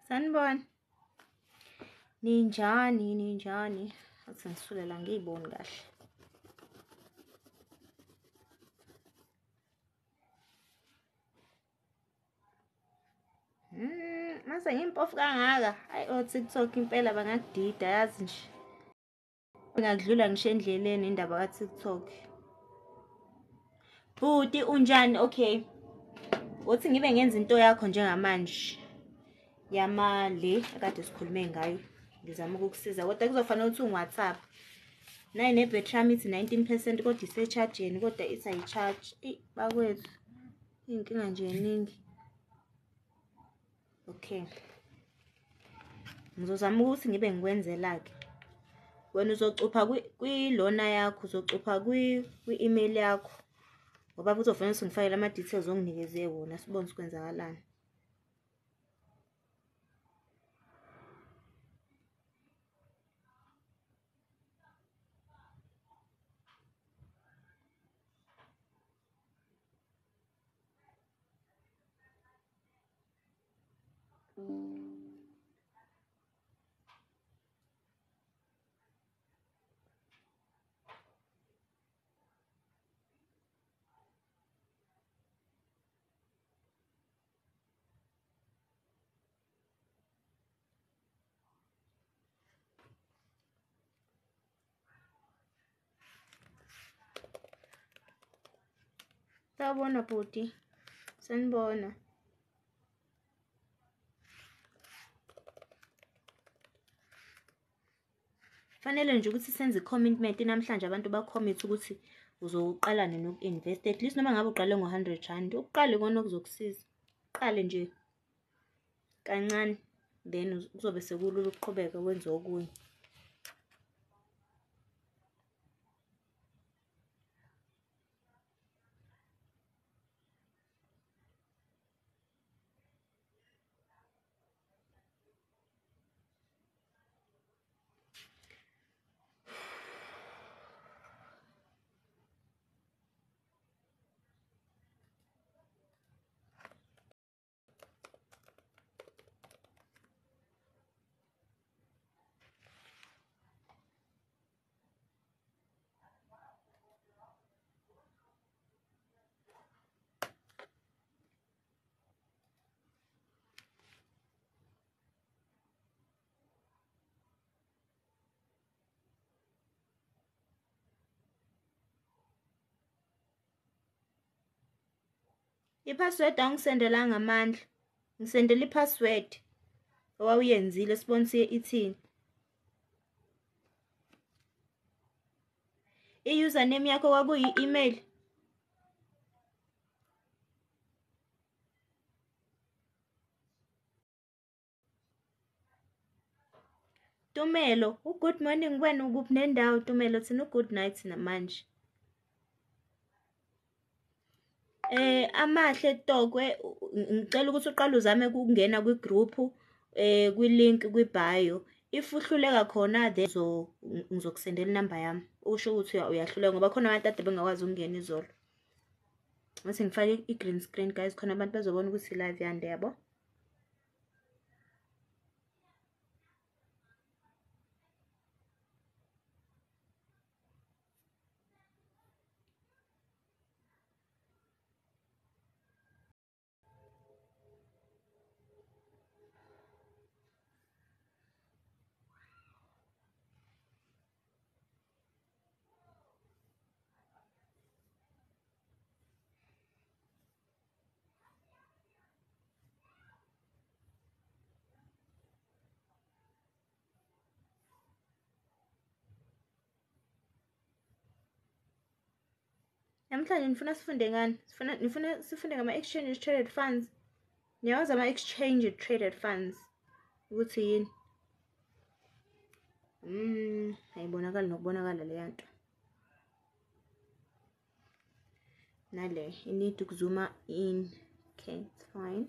Sanibona. Ninjani? Athi ngisulela ngiyiboni kahle. Mase ngimpofu kangaka. Hayi TikTok impela bangakudida yazi nje. Ngakudlula ngisho endleleni indaba ka TikTok. Bhuti unjani? Okay. Uthi ngibe ngenza into yakho njengamanje. Yamale akade sikhulume ngayo. Ngizama ukukusiza kodwa kuzofanele ukuthi ungu-WhatsApp. Nayi nebhetri yami ithi 19% kodwa ise-charge-ni kodwa ithi ayi-charge. Bakwethu. Inkinga nje eningi. Okay. Ngizozama ukuthi ngibe ngikwenzela-ke. Wena uzocupha kwilona yakho, uzocupha kwi-email yakho. Ngoba kuzofanele ukuthi ngifakele ama-details onginikeze wona sibone ukwenzakalani. Sawubona bhuti. Sanibona. Fanele nje ukuthi senze i-commitment namhlanje abantu ba-commit ukuthi uzoqala nini uku-invest. At least noma ngabe uqale ngo-R100, uqale kona okuzokusiza. Uqale nje kancane then kuzobe sekulula ukuqhubeka wenze okunye. I-password angisendelanga amandla. Ngisendele i-password owawuyenzile sibonise ithini. I-username yakho kwakuyi-email. Tumelo, u-good morning wena ukuphi nendawo Tumelo thina u-good night namanje. Amahle Tokwe ngicela ukuthi uqale uzame ukungena kwi-group kwi-link kwi-bio. If uhluleka khona then ngizokusendela inamba yami. Usho ukuthi uyahluleka ngoba khona abantu ade bengakwazi ukungena izolo. Mase ngifake i-green screen guys khona abantu bazobona ukuthi live yande yabo. Namhlanje nifuna sifunde ngani? Nifuna sifunde ngama-exchange traded funds. Niyawazi ama-exchange traded funds ukuthi yini? Ayibonakali nokubonakala leya nto. Nale, you need to zoom in. Okay, it's fine.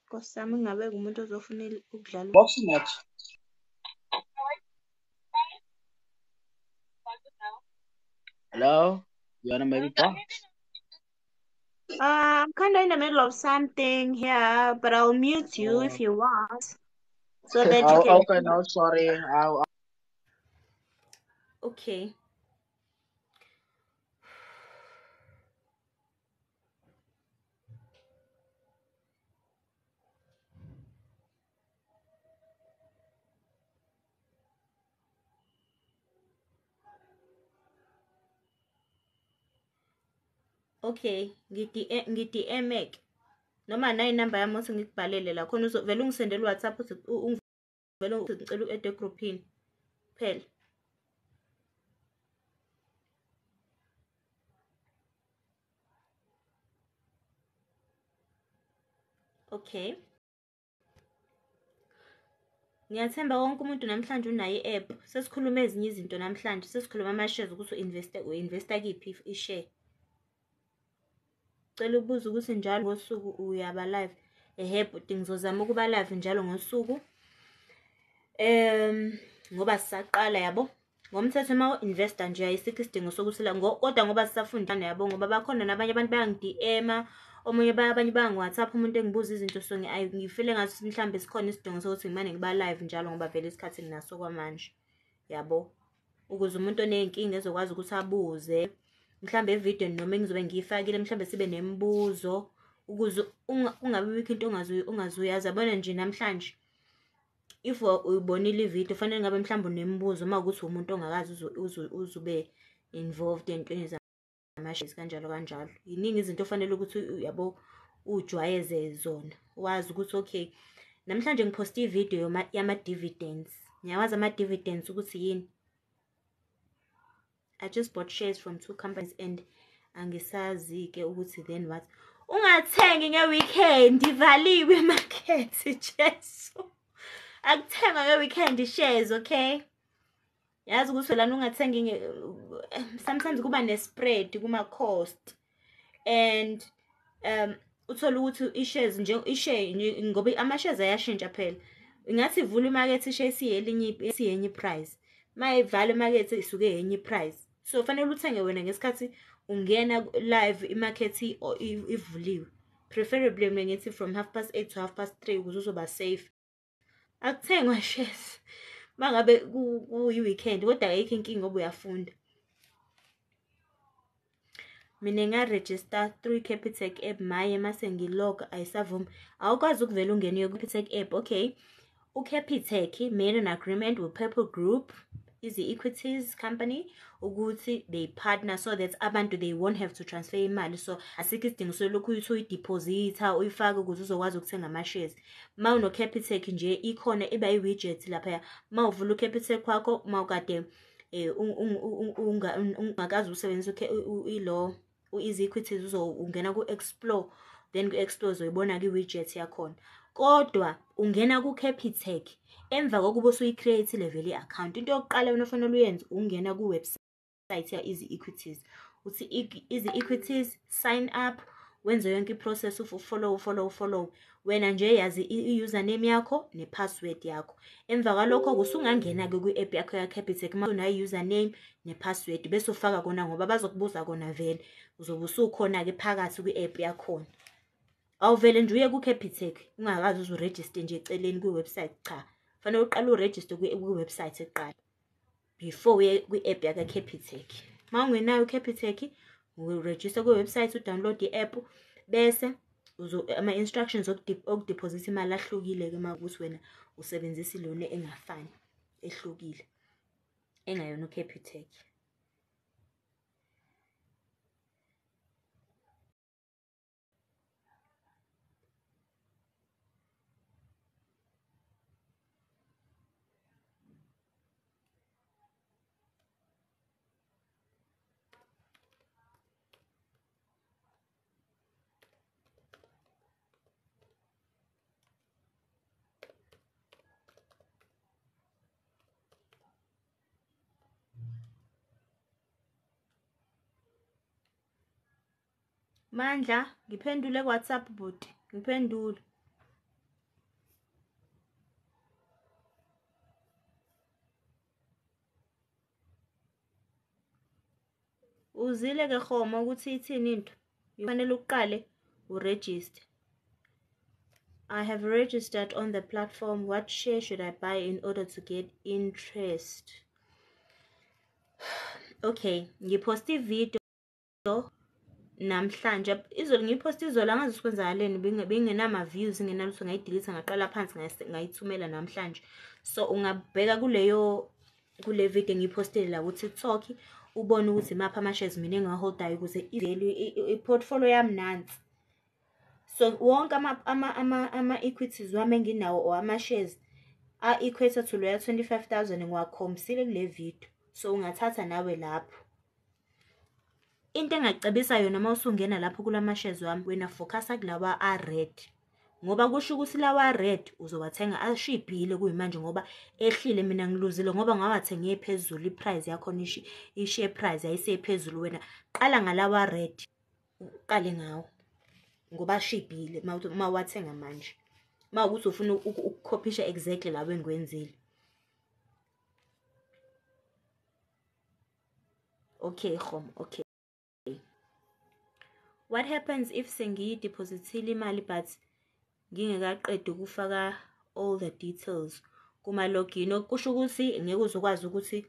Nkosi yami ngabe umuntu ozofuna ukudlala. Boxing match. Hello? You wanna maybe talk? I'm kind of in the middle of something here, but I'll mute you if Oh, you want, so that you can. okay, no, sorry. Okay. Okay, ngi-DM ek noma nayi inamba yami othi ngikubhalele la khona uzovela ungisendele uWhatsApp uthi ungivele ngicela u-add egrouphini phela. Okay. Ngiyathemba wonke umuntu namhlanje unayo i-app. Sesikhuluma ezinye izinto namhlanje, sesikhuluma ama-shares ukuthi u-investa kiphi i-share. Cela ukubuza ukuthi njalo ngosuku uyaba live. Bhuti ngizozama ukuba live njalo ngosuku. Ngoba sisaqala yabo. Ngomthetho uma u-investa nje ayisikho isidingo sokuthi kodwa ngoba sisafundana yabo ngoba bakhona nabanye abantu bayangi-DM-a, abanye bayangi-WhatsApp umuntu engibuza izinto so ngifile ngathi mhlambe sikhona isidingo sokuthi ngimane ngiba live njalo ngoba vele isikhathi nginaso kwamanje. Yabo. Ukuze umuntu oney'nkinga ezokwazi ukuthi abuze. Mhlambe evideo noma engizobe ngiyifakile mhlambe sibe nemibuzo ukuze ungabi bikho into ongazuyazi. Yabona nje namhlanje if uyibonile ividiyo fanele ngabe mhlawumbe unemibuzo uma ukuthi umuntu ongakazi uzube involved entweni zamashares kanjalo kanjalo. Yiningi izinto ofanele ukuthi yabo ujwayeze zona. Wazi ukuthi okay, namhlanje ngiphoste ividiyo yama-dividends. Ngiyawazi ama-dividends ukuthi yini. I just bought shares from 2 companies and angisazi-ke ukuthi then what. Ungathengi nge-weekend, ivaliwe market Jesu. Akuthenga nge-weekend shares, okay? Yazi ukuthi lana ungathengi sometimes kuba ne-spread kuma-cost and uthola ukuthi i-shares ishare ngoba ama-shares ayashintsha phela. Ingathi ivula imakethe ishare esiyenye price. Mayivala imakethe isuke yenye price. So fanele uthenge wena ngesikhathi ungena live imakethe ivuliwe. Preferably mina ngithi from 8:30 to 3:30 ukuze uzoba safe. Akuthengwa shares mangabe kuyi-weekend kodwa ayikho inkinga ngoba uyafunda. Mina nga-register 3 Capitec app maye mase ngilog ayisavumi. Awukwazi ukuvela ungene ku-Capitec app. Okay. U-Capitec made an agreement with Purple Group, is the equities company, ukuthi they partner so that abantu they won't have to transfer imali. So asikho isidingo solokhu uyideposita uyifake ukuze uzokwazi ukuthenga ama-shares. Ma uno Capitec nje ikhona iba i-widget lapha. Ma uvula u-Capitec kwakho mawukade ungakazi usebenzisa ilo u-easy equities ungena ku-explore, then ku-explore uzoyibona ki-widget yakhona. Kodwa ungena ku-Capitec emva kokuba usuyicreate vele i-account. Into yokuqala wena ofanele uyenze ungena ku-website ya-Easy Equities. Uthi Easy Equities sign up, wenze yonke i-process follow. Wena nje yazi i-username yakho ne-password yakho. Emva kwalokho usungangena-ke kwi-app yakho ya-Capitec uma unayo i-username ne-password bese ufaka kona ngoba bazokubuza kona vele. Uzobe usukhona-ke phakathi kwi-app yakhona. Awuvele nje uye ku-Capitec ungakazi uzuregister nje eceleni kwi-website cha. Fanele uqale uregister kwi-website eqala before uye kwi-app yaka-Capitec. Uma ungenayo u-Capitec uregister kwi-website, udownload i-app bese ama-instructions okudeposit imali ahlukile-ke uma ukuthi wena usebenzisa ilona engafani ehlukile engayona u-Capitec. Mandla, ngiphendule ku-WhatsApp bhuti, ngiphendule. Uzile ke Rhomo ukuthi ithini into? Kufanele uqale uregister. I have registered on the platform. What share should I buy in order to get interest? Okay, ngiposte video namhlanje. Izolo ngiposte izolo angazi sikwenzakaleni, bengenama views, nginalutho ngayidelete ngaqala phansi ngayithumela namhlanje. So ungabheka kule video ngipostele la ku TikTok ubone ukuthi mapha ama shares mina engiholdayo ukuze i-portfolio yami nansi. So wonke ama equities wami enginawo or ama shares equate to loya 25,000 ngiwakhombisile kule video. So ungathatha nawe lapho. Into engacebisa yona uma usungena lapho kulama shares wami, wena focusa kulawa a-red. Ngoba kusho ukuthi lawa red uzowathenga ashibhile kuyimanje ngoba ehlile, mina ngiluzile ngoba ngawathenga ephezulu, iprice yakho i-share price ayisephezulu. Wena qala ngalawa red, uqale ngawo ngoba ashibhile uma wathenga manje. Uma ukuthi ufuna ukukophisha exactly lawo engikwenzile. Okay, Khom, okay. What happens if sengiyidepositile imali but ngingekaqedi ukufaka all the details kuma login? Okusho ukuthi ngeke uzokwazi ukuthi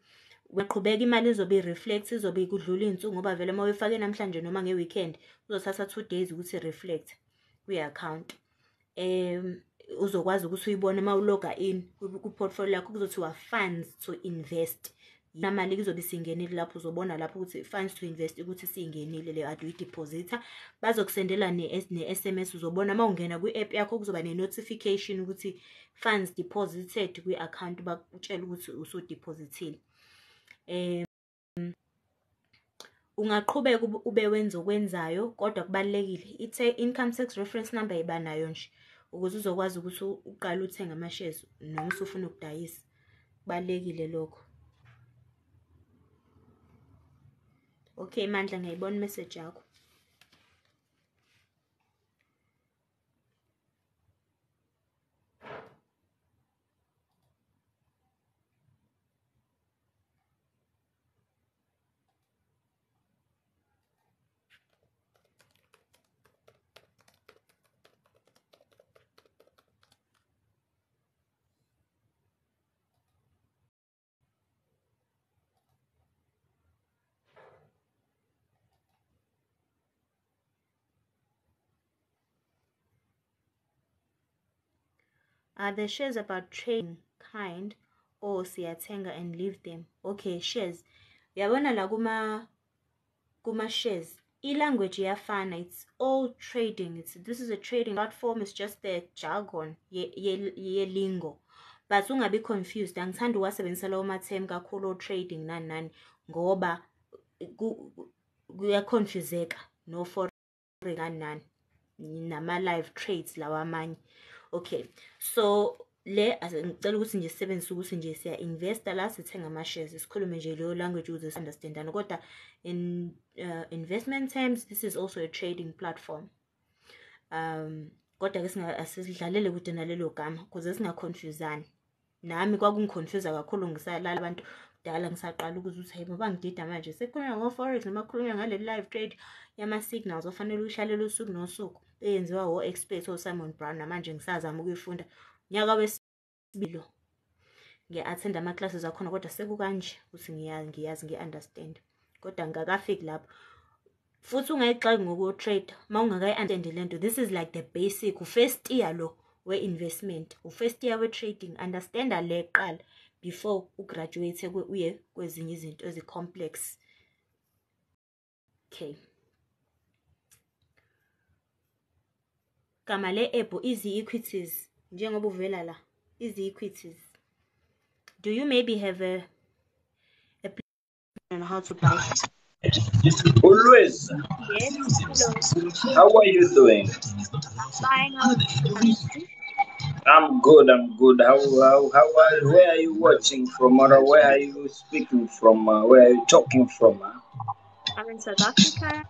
uyaqhubeka, imali izobe reflect, izobe ikudlula insuku ngoba vele uma uyifake namhlanje noma ngeweekend uzothatha 2 days ukuthi reflect kwi-account. Uzokwazi ukuthi uyibone uma uloga in ku portfolio yakho kuzothiwa funds to invest. Imali izobe singenile lapho, uzobona lapho ukuthi funds to invest ukuthi singenile le adu deposita. Bazokusendela ne-SMS, uzobona uma ungena kwi-app yakho kuzoba ne-notification ukuthi funds deposited kwi-account, bakutshela ukuthi usudepositile. Ungaqhubeka ube wenza okwenzayo, kodwa kubalekile income tax reference number ibanayo nje ukuze uzokwazi ukuthi uqale uthenga ama shares noma usufuna ukudayisa. Kubalekile lokho. Okay Mandla, ngiyibona message yakho. Are the shares about trading kind or siyatenga and leave them? Okay, shares. Uyabona la kuma shares, i-language iyafana, it's all trading. This is a trading platform, it's just the jargon ye lingo. But ungabi confused, angithandi uwasebenzisa lawo ma-term kakhulu trading nani ngoba kuyaconfuseka no forex nani nama live trades lawa amanye. Okay, so le ngicela ukuthi nje sisebenzise ukuthi nje siya investor la sithenga ama shares, sikhulume nje leyo language ukuze understandane. Kodwa in investment terms, this is also a trading platform. Kodwa ke asidlalele kude nalelo gama ukuze singaconfuseani. Nami kwakungiconfuse kakhulu ngisalala abantu dala ngisaqala ukuthi hey baba ngidida manje sekukhulunywa ngo forex noma kukhulunywa ngale live trade yama signals ofanele ushalela usuku nosuku eyenziwa o expert o Simon Brown. Namanje ngisazama ukuyifunda nyaka wesibili ngiya-attend ama classes akhona, kodwa sekukanje ukuthi ngiyazi ngi-understand, kodwa ngakafiki lapho. Futhi ungayixaki ngoku-trade uma ungakayi-understand lento. This is like the basic, first year lo we-investment, first year we-trading. Understanda le qala before ugraduate uye kwezinye izinto ezi-complex. Okay. Kama le app easy equities njengoba uvela la, easy equities. Do you maybe have a plan on how to buy? Always. Yes. Hello. How are you doing? Fine. I'm good. Where are you watching from, or where are you speaking from? Where are you talking from? I'm in South Africa.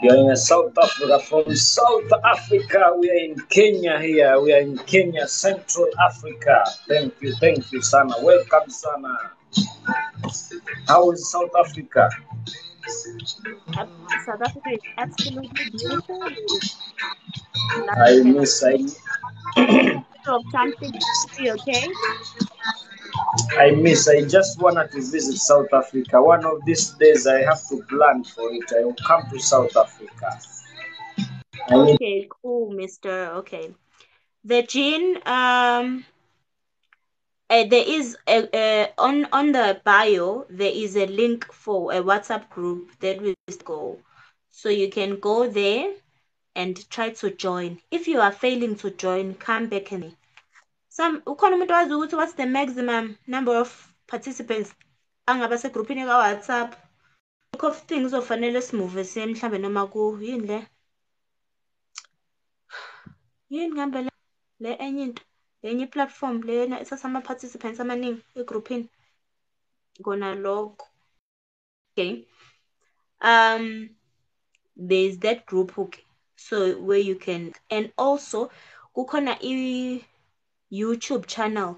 You're in South Africa. From South Africa, we are in Kenya here. We are in Kenya, Central Africa. Thank you, Sana. Welcome, Sana. How is South Africa? South Africa is absolutely beautiful. I Lovely heaven. miss I Of something free, okay? I miss. I just wanted to visit South Africa. One of these days, I have to plan for it. I will come to South Africa. I need. Okay, cool, Mister. Okay. The gene, there is on the bio there is a link for a WhatsApp group that we go, so you can go there and try to join. If you are failing to join, come back and ukhona umuntu wazi ukuthi what's the maximum number of participants angaba segroupini ka-WhatsApp? Look of things ofanele simuve siye mhlambe noma yini le yini ngambe le enye into enye i-platform lena ethatha ama-participants amaningi egroupini kona lokho. Okay. There's that group, okay, so where you can, and also kukhona YouTube channel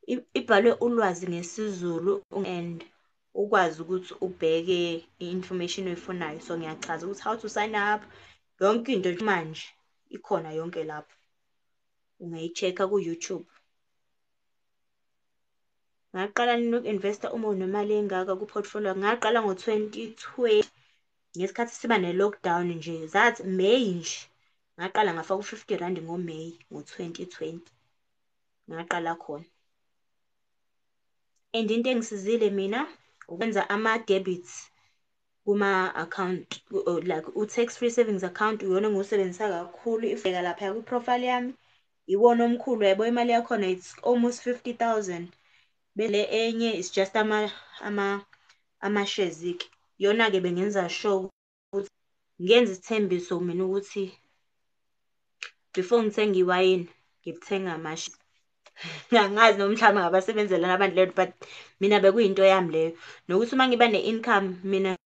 ibhalwe ulwazi ngesizulu and ukwazi ukuthi ubheke i-information oyifunayo. So ngiyachaza ukuthi how to sign up, yonke into manje ikhona yonke lapho, ungayi-check-a ku-YouTube. Ngaqala nini uku-investa uma unemali engaka ku-portfolio? Ngaqala ngo-2020 ngesikhathi siba ne-lockdown nje, that May nje ngaqala ngafaka u-R50 ngoMay ngo-2020 ngaqala khona. And into engisizile mina ukwenza ama-debits kuma-account, like u-tax-free savings account uyona engiwusebenzisa kakhulu. Ifika lapha kwi-profile yami iwona omkhulu, yabo imali yakhona it's almost 50,000. Bele enye is just ama-shares-ke. Yona-ke bengenza sure ukuthi ngenza isithembiso mina ukuthi before ngithenga iwayini ngithenga ama-shares. Angazi noma mhlawumbe ngabasebenzelana abantu leyo, but mina bekuyinto yami leyo, nokuthi uma ngiba ne-income mina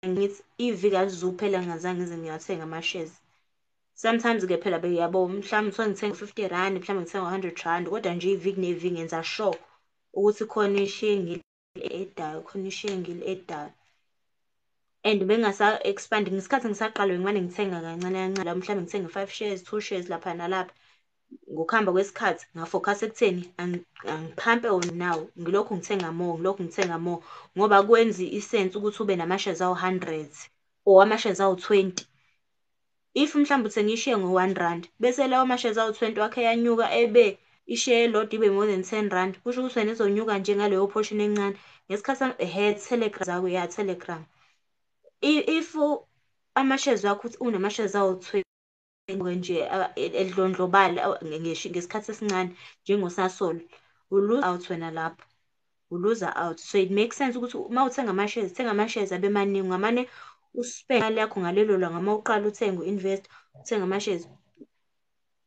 ngithi iviki alizuphela ngingazange ngize ngiyathenga ama-shares. Sometimes-ke phela yabo mhlawumbe kuthiwa ngithenga u-R50, mhlawumbe ngithenga u-R100, kodwa nje iviki neviki ngenza sure ukuthi khona ishiya engili-edayo, khona ishiya engili-edayo. And bengasa-expand ngesikhathi ngisaqalwe ngimane ngithenga kancane kancane, la mhlawumbe ngithenge 5 shares 2 shares lapha nalapha. Ngokuhamba kwesikhathi ngafocus ekutheni angiphampe now, ngilokhu ngithenga more ngoba kwenzi isense ukuthi ube nama-shares awu-100 or ama-shares awu-20. If mhlawumbe uthenge ishiya ngo-R1 bese lawo ma-shares awu-20 wakhe yanyuka ebe ishiya elodwa ibe more than R10, kusho ukuthi wena izonyuka nje ngaleyo portion encane ngesikhathi Telegram zakho, ya Telegram. If ama-shares wakho unama-shares awu-20 nje edlondlobala ngesikhathi esincane njengosasol, uluza out wena lapho, uluza out. So it makes sense ukuthi uma uthenga ama-shares, thenga ama-shares abe maningi, ngamane uspend imali yakho ngalelo langa. Uma uqala uthenga u-invest uthenga ama-shares,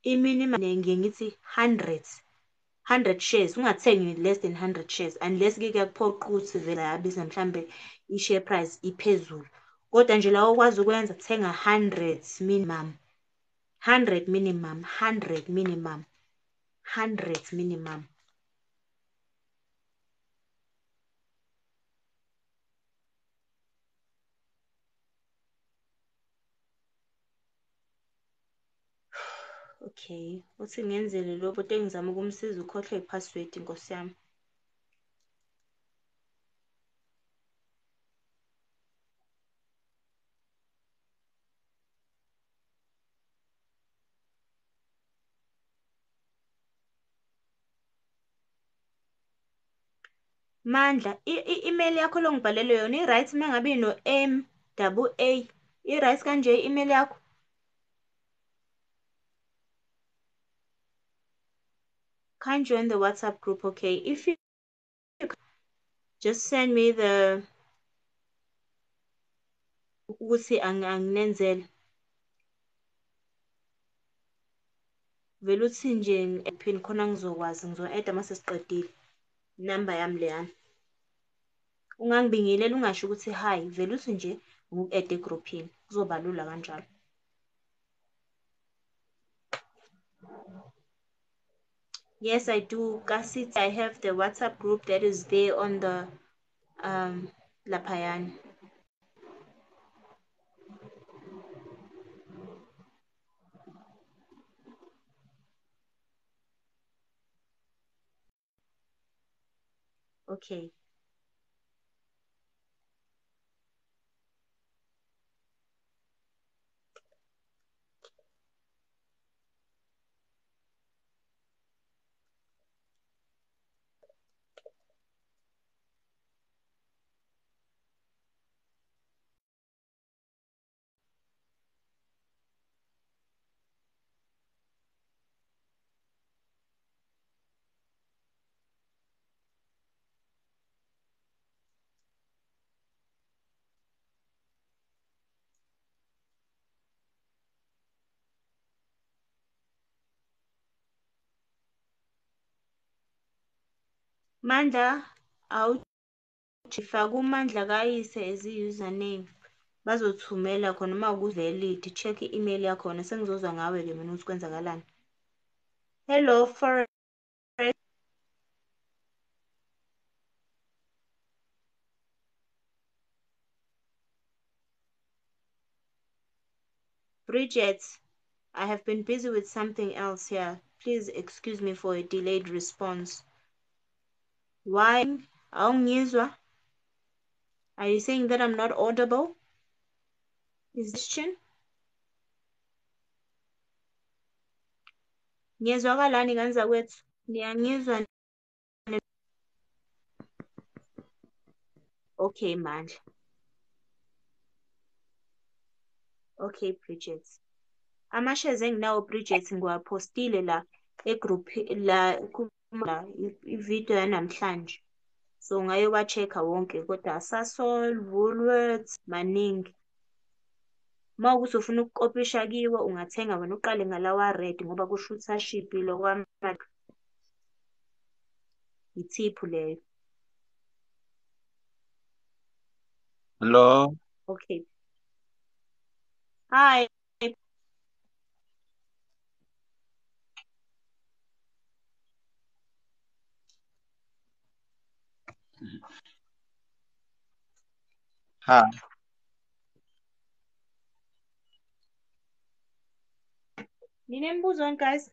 i-minimum ngiye ngithi 100 shares, ungathengi less than 100 shares unless-ke kuyakuphoqa ukuthi vele ayabiza mhlambe i-share price iphezulu, kodwa nje la okwazi ukwenza thenga 100 minimum. 100 minimum, 100 minimum, 100 minimum. Okay, uthi ngenzele lokho kodwa engizama ukumsiza ukhohlwe i-password, Nkosi yami. Mandla, i-email yakho longibhalele yona i-right uma ngabe ino-M-double-A, i-right kanje i-email yakho? Can't join the WhatsApp group. Okay, if you just send me the ukuthi anginenzele vele uthi nje phini khona ngizokwazi ngizo-add-a mase siqedile inamba yami leyana. Ungangibingelela ungasho ukuthi hi, vele uthi nje ngiku-add egroupini, kuzoba lula kanjalo. Yes, I do. Kasi I have the WhatsApp group that is there on the laphayana. Okay. Mandla, awujifaka uMandla kayise as i-username. Bazothumela khona uma ukuvalid. Check i-email yakhona. Sengizozwa ngawe-ke mina ukuthi kwenzakalani. Hello, Forest. Bridget, I have been busy with something else here. Please excuse me for a delayed response. Why? Awungizwa? Are you saying that I'm not audible? Is this question? Ngiyezwakalani kanzakwethu? Niyangizwa? Okay, Mandla. Okay, Bridget. Ama-shares enginawo Bridget ngiwapostile la egroup la ivideo yanamhlanje. So ngaye wa-check-a wonke kodwa Sasol, Woolworths maningi. Uma ukuthi ufuna ukukopisha kiwe ungathenga wena uqale ngalawa red ngoba kusho ukuthi ashibhile okwamanje. Ithiphu leyo. Hello. Okay. Hi. Hi. Ninembuzo guys.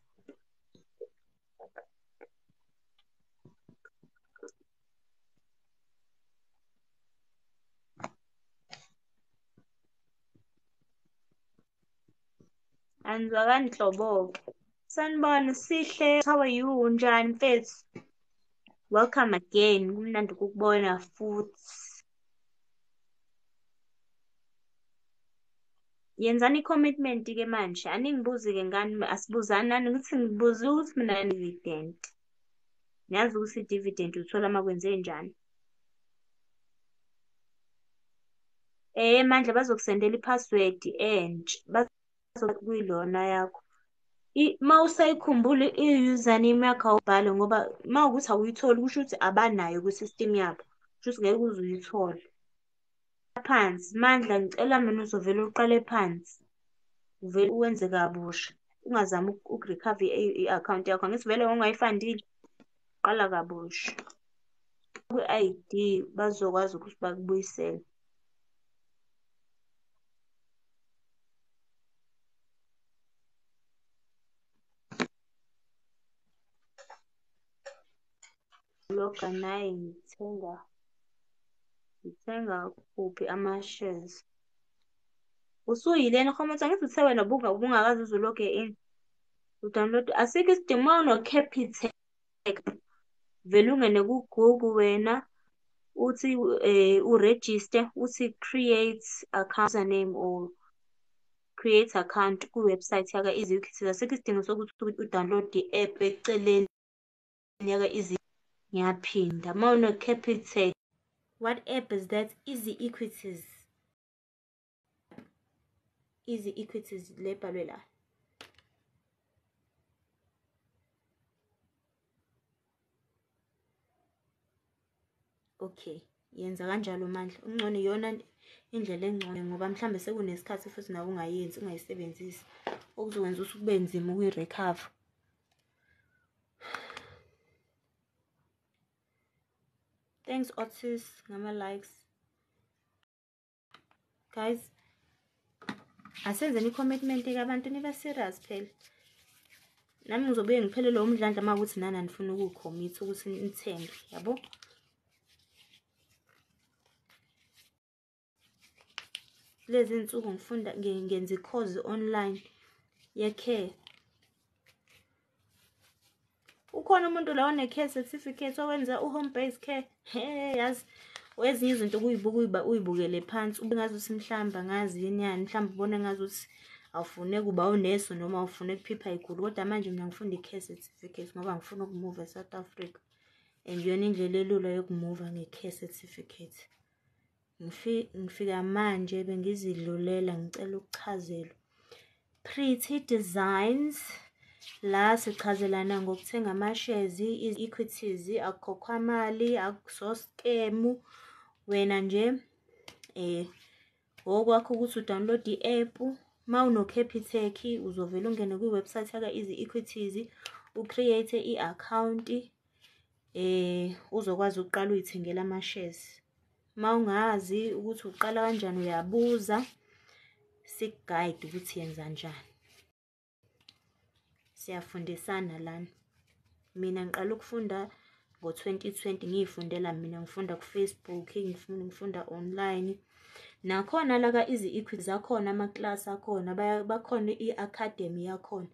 Anzwakani Nhlobo-ke. Sanibona Sihle, how are you? Unjani mfethu? Welcome again. Kumnandi ukukubona futhi. Yenzani i-commitment-ke manje. Aningibuzi-ke ngani asibuzanani ukuthi ngibuze ukuthi mina dividend. Ngiyazi ukuthi i-dividend uthola uma kwenze njani. Mandla bazokusendela i-password entsha. Kuyilona yakho. Uma usayikhumbula i-username yakho awubhale ngoba uma ukuthi awuyitholi kusho ukuthi abanayo kwi-system yabo. Kusho ukuthi ngeke uze uyithole. Phansi, Mandla ngicela mina uzovele uqale phansi. Uvele uwenze kabusha. Ungazami ukurecover i-account yakho. Angithi vele ungayifandile. Qala kabusha. Kwi-ID bazokwazi ukuthi bakubuyisele. Loga naye ngithenga kuphi ama-shares. Usuyilena comment angithi uthe wena ubungakazi uzuloge in. Udownload asikho isidingo uma uno-Capitec vele ungene ku-Google wena uthi uregister uthi create account username or create account ku-website yaka Easy. Asikho isidingo sokuthi udownload i-app eceleni yaka Easy. Ngiyaphinda uma uno-Capitec. What app is that? Easy Equities. Easy Equities le bhalwe la. Okay, yenza kanjalo Mandla. Ungcono iyona indlela engcono ngoba mhlambe sekunesikhathi futhi nawe ungayenzi ungayisebenzisi okuzokwenza ukuthi kube nzima ukuyirecover. Thanks Otis ngama likes. Guys, asenzeni i-commitment ke abantu niba serious phela. Nami ngizobuye ngiphelele umdlandla uma ukuthi nana nifuna ukucommit ukuthi nithenge, yabo? lezi insuku ngifunda ngenza i-course online ye-care. Ukhona umuntu la one-care certificate owenza u-home based care. Yazi ezinye izinto kuyibuka uyibukele phansi ube ngazuthi mhlamba ngazi yenyani mhlamba ubone ngazuthi awufune kuba uneso noma awufune kuphipha igulu, kodwa manje mina ngifunda i-care certificate ngoba ngifuna ukumuva eSouth Africa and yona indlela elula yokumuva nge-care certificate. Ngifika manje bengizidlulela ngicela ukuchazelwa. Pretty Designs la sichazelana ngokuthenga ama-shares, i-equities, akukhokhwa mali, akuso-scam. Wena nje okwakho ukuthi udownload i-app. Ma uno-Capitec uzovela ungene kwiwebsite yaka Easy Equities, ucreate i-account, uzokwazi ukuqala uyithengela ama-shares. Ma ungazi ukuthi uqala kanjani uyabuza, sikuguide ukuthi yenza njani. Siyafundisana lana. Mina ngiqala ukufunda ngo-2020 ngiyifundela mina, ngifunda ku-Facebook, ngifunda online. Nakhona la ka Easy Equities akhona ama-class akhona, bakhona i-academy yakhona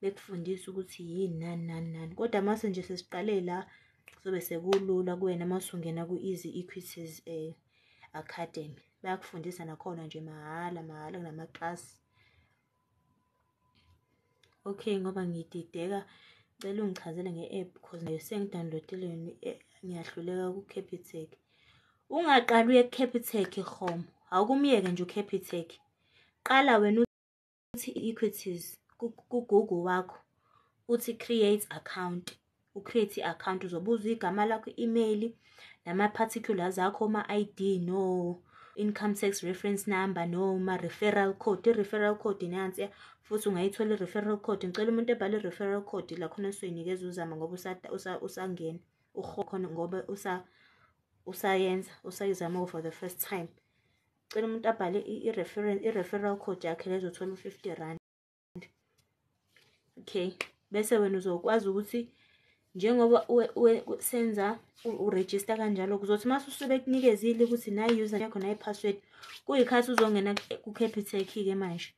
bekufundisa ukuthi yini nani. Kodwa mase nje sesiqale la sobe sekulula kuwena masungena ku-Easy Equities academy. Bayakufundisa nakhona nje mahhala kunama-class. Okay, ngoba ngidideka ngicela ungichazele nge-app because nayo sengidownloadile ngiyahluleka ku-Capitec. Ungaqali uye ku-Capitec home, awukumyeke nje u-Capitec. Qala wena uthi equities ku-Google wakho, uthi create account. U-create i-account uzobuza igama lakho, i-email, nama-particulars akho, ma-ID no income tax reference number noma referral code. I-referral code nansi futhi ungayithola i-referral code. Ngicela umuntu ebhale i-referral code la khona soyinikeza uzama ngoba usangena ukhona ngoba usayizama for the first time. Ngicela umuntu abhale i-referral code yakhe lezothola u-R50. Okay, bese wena uzokwazi ukuthi njengoba senza uregister kanjalo kuzothi mase usube kunikezile ukuthi nayi user yakho nayi password kuyikhathi uzongena ku-Capitec ke manje.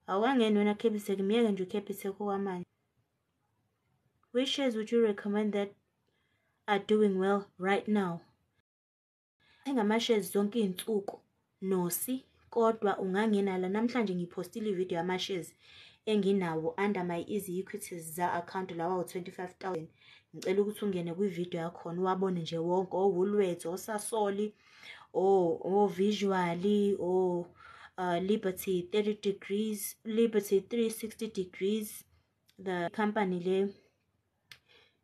Awukangeni wena Capitec, miyeke nje u-Capitec okwamanje. Which shares would you recommend that are doing well right now? Thenga ama-shares zonke izinsuku nosi, kodwa ungangena la namhlanje ngipostile i-video yama-shares enginawo under my Easy Equities za account lawa u-25,000. Ngicela ukuthi ungene kwi-video yakhona wabone nje wonke oWoolworths, oSasoli, Visually, Liberty 30 degrees, Liberty 360 degrees, the company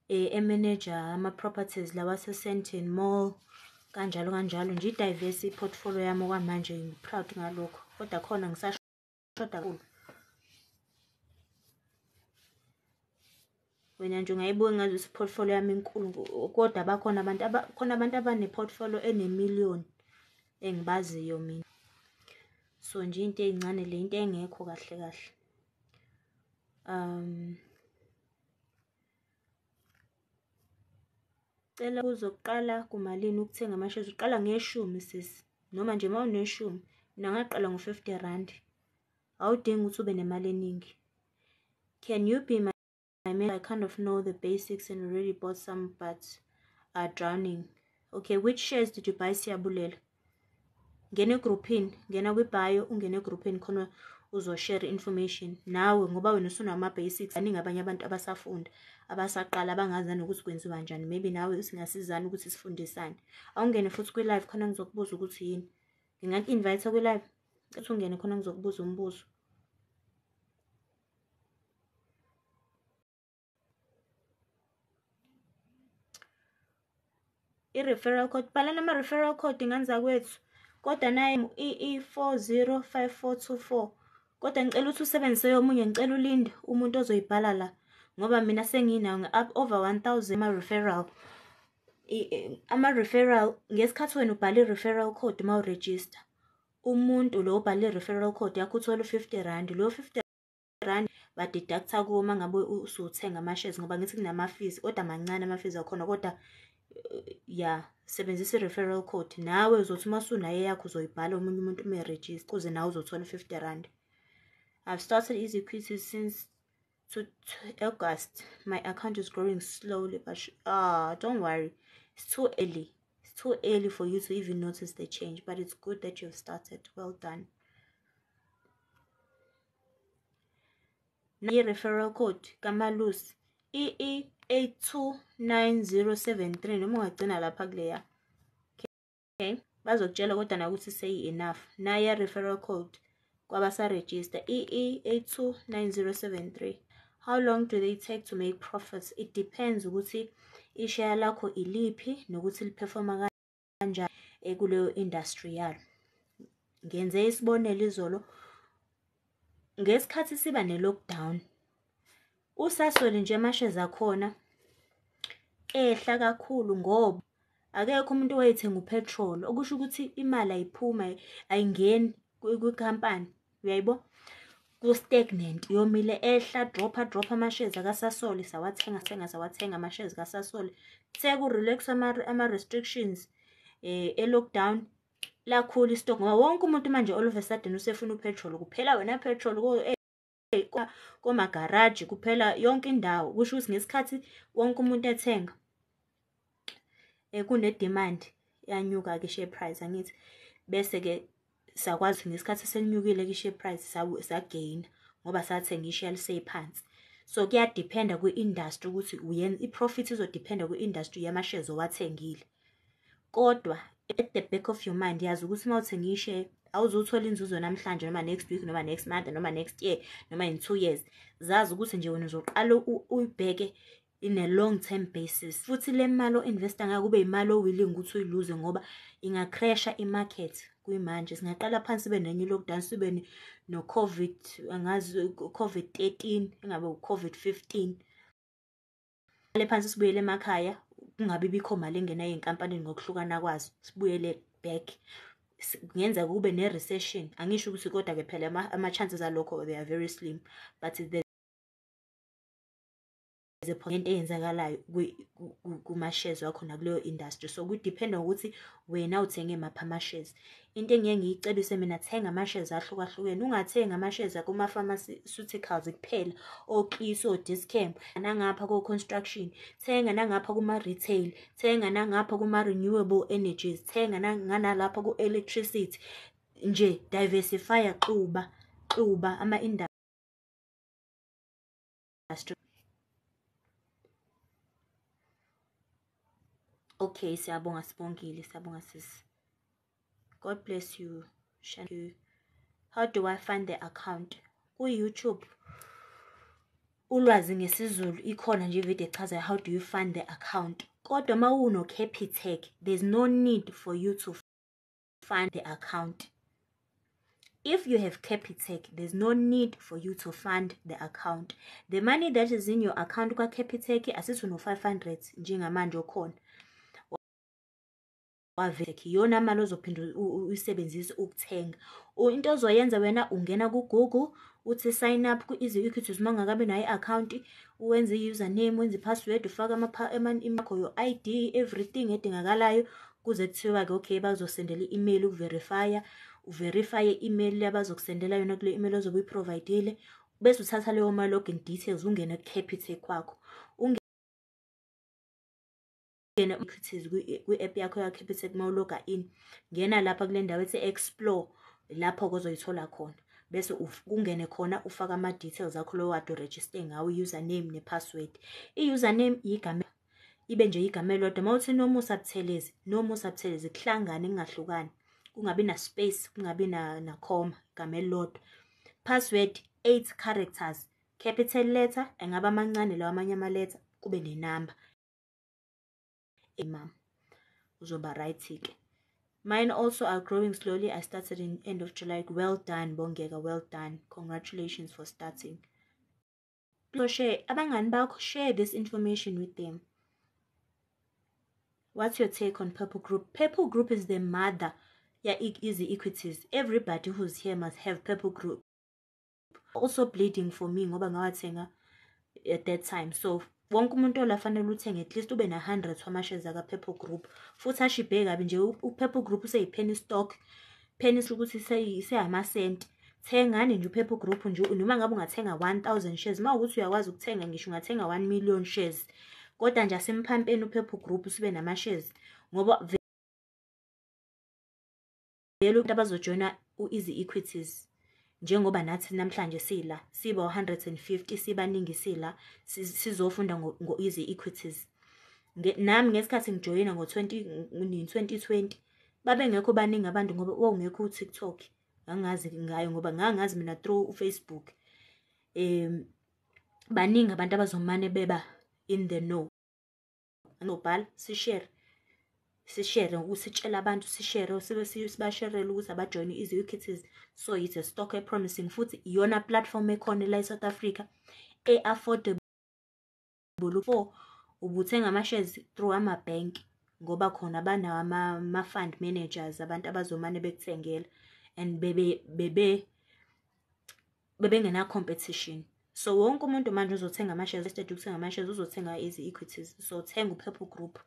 le manager ama-properties lawa se-Sitheng Mall, kanjalo nje i-diverse portfolio yami okwamanje. Ngi-proud ngalokho, kodwa khona ngisashoda kakhulu. Wena nje ungayibuka ngazo i-portfolio yami inkulu, kodwa bakhona abantu abane-portfolio ene-1,000,000 engibaziyo mina. So nje into ezincane le into engekho kahle. Cela kuzoqala kumalini ukuthenga ama-shares? Uqala nge-10 sis, noma nje ma une-10 mina ngaqala ngo-R50. Awudingi ukuthi ube nemali eningi. Can you be my mentor? I kind of know the basics and already bought some but are drowning. Okay, which shares did you buy? Siyabulela. Ngena egroupini, ngena kwi-bio, ungena egroupini khona uzoshare information nawe ngoba wena usunama basics. Aningi abanye abantu abasafunda, abasaqala abangazana ukuthi kwenziwa kanjani. Maybe nawe singasizana ukuthi sifundisane. Awungene futhi kwi-live khona ngizokubuza ukuthi yini. Ngingaku-invite kwi-live, ethi ungene khona ngizokubuza umbuzo. I-referral code, bhala nama-referral code nganza kwethu. Kodwa naye i405424. Kodwa ngicela ukuthi usebenzise yomunye, ngicela ulinde umuntu ozoyibhala la ngoba mina senginawo over 1000 ama-referral. Ngesikhathi wena ubhala i-referral code ma uregister, umuntu lo ubhala i-referral code yakho uthola u-R50. Lo R50 badeducta kuwo mangabe usuthenga ama-shares ngoba ngithi kunama-fees kodwa mancane ama-fees akhona, kodwa yeah, sebenzisa i-referral code. Nawe uzothi masunayo yakho uzoyibhala omunye umuntu ume-register kuze nawe uzothola 50 rand. I've started Easy Quizzes since to August. My account is growing slowly, but don't worry. It's too early. It's too early for you to even notice the change, but it's good that you've started. Well done. Now referral code Kamalus EE829073 noma ungagcina lapha kuleya. Okay, bazokutshela kodwa nakuthi say enough. Naya referral code kwabasa register EE829073. How long do they take to make profits? It depends ukuthi ishare lakho iliphi nokuthi liperforma kanjani kuleyo industry yalo. Ngenze isibonelo izolo ngesikhathi siba ne-lockdown. Usasole nje amashares akhona ehla kakhulu ngoba akekho umuntu owayethenga upetrol, okusho ukuthi imali ayiphuma ayingeni kwikhampani, uyayibo? Ku stagnant yomile ehla drop amashares akasasole sawathenga amashares kasasole seku relax ama restrictions lockdown lakhulu istock ngoba wonke umuntu manje all of a sudden usefuna upetrol, kuphela wena petrol koma garage, kuphela yonke indawo. Kusho ukuthi ngesikhathi wonke umuntu ethenga kune demand yanyuka ke share price angithi, bese ke sakwazi ngesikhathi selinyukile ke share price sa-gain ngoba sathenga ishare lisephansi. So kuya dependa kwi-industry ukuthi uyenza i-profit izodependa kwi-industry yamashares owathengile. Kodwa at the back of your mind yazi ukuthi mawuthenga ishare awuzothola inzuzo namhlanje noma next week noma next month noma next year noma in 2 years. Zazi ukuthi nje wena uzoqala uyibheke in a long term basis. Futhi le mali o-investa ngayo kube imali o-willing ukuthi uyiluze ngoba ingacrasha i-market kuyimanje. Singaqala phansi sibe nenye lockdown, sibe no COVID, angazi COVID-13 engabe u-COVID-15. Le phansi sibuyele emakhaya kungabe bikho mali engenayo enkampanini ngokuhlukana kwazo, sibuyele back. Ngenza kube ne-recession. Angisho ukuthi kodwa ke phela ama-chances alokho they are very slim, but there's a point eyenzakalayo kuma-shares wakho nakuleyo industry. So kudependa ukuthi wena uthenge mapha ama-shares. Into engiye ngiyicebise mina, thenga ama-shares ahlukahlukene. Ungathenga ama-shares kuma-pharmaceuticals kuphela, oKlisi, oDischem, nangapha ko-construction, thenga nangapha kuma-retail, thenga nangapha kuma-renewable energies, thenga nganalapha ku-electricity. Nje diversify, xuba ama-industry. Okay, siyabonga Sibongile, siyabonga sis. God bless you. How do I find the account? Ku-YouTube ulwazi ngesizulu ikhona nje video echaza how do you find the account. Kodwa ma uno Capitec, there's no need for you to find the account. If you have Capitec, there's no need for you to fund the account. The money that is in your account kwa Capitec asithi no 500 njengamanje okhona. Yona mali ozophinda uyisebenzise ukuthenga. Into ozoyenza wena ungena ku Google uthi sign up ku Easy Equities mangakabe nayo i-account, uwenze i-username, wenze i-password, ufaka imakho yo ID, everything edingakalayo kuze kuthiwa ke okay bazosendela i-email uverify i-email abazokusendela yona kule email ozobe uyiprovidile, bese uthatha leyo mali login details ungena ku Capitec kwakho. Equities kwi-app yakho ya Capitec mawuloga in, ngena lapha kule ndawo ethi explore, lapho ozoyithola khona bese ungene khona ufaka ama details akho lo wade register ngawo, username ne-password. I-username igama ibe nje igama elodwa. Mawuthi Nomusa Buthelezi kuhlangane kungahlukani, kungabi na space, kungabi na comma, igama elodwa. Password 8 characters, capital letter engaba amancane lawa amanye ama letter, kube nenamba. Mom, uzoba right ke. Mine also are growing slowly. I started in end of July. Well done Bongeka, well done, congratulations for starting. So share abangani bakho, share this information with them. What's your take on Purple Group? Purple Group is the mother. Yeah, Easy Equities. Everybody who's here must have Purple Group. Also bleeding for me ngoba ngawathenga at that time. So wonke umuntu olafanele uthenge at least ube na 100 wamashares aka Purple Group futhi ashibhe kabi nje uPurple Group useyipenny stock. Penny ukuthi seyamasenti. Thengani nje uPurple Group nje noma ngabe ungathenga 1000 shares mawukuthi uyakwazi ukuthenga ngisho ungathenga 1 million shares kodwa nje asimphampeni uPurple Group usibe nama shares ngoba vele ukuthi abazojoina uEasy Equities njengoba nathi namhlanje sila siba 150 sibaningi sila sizofunda ngoEasy Equities. Nami ngesikhathi ngijoyina ngo2020 babengekho baningi abantu ngoba wawungekho uTikTok angazi ngayo ngoba ngangazi mina through uFacebook. Baningi abantu abazomane beba in the know. Anobhala sishare ukusitshela abantu sishare sibe sibasharele ukuthi abajoin Easy Equities. So it's a stock promising futhi iyona platform ekhona la eSouth Africa affordable for ubuthenga ama shares through ama bank ngoba khona banawo ama fund managers abantu abazomane bekuthengela and bebengena competition. So wonke umuntu manje uzothenga ama shares instead ukuthenga ama shares uzothenga Easy Equities. So thenga uPurple Group.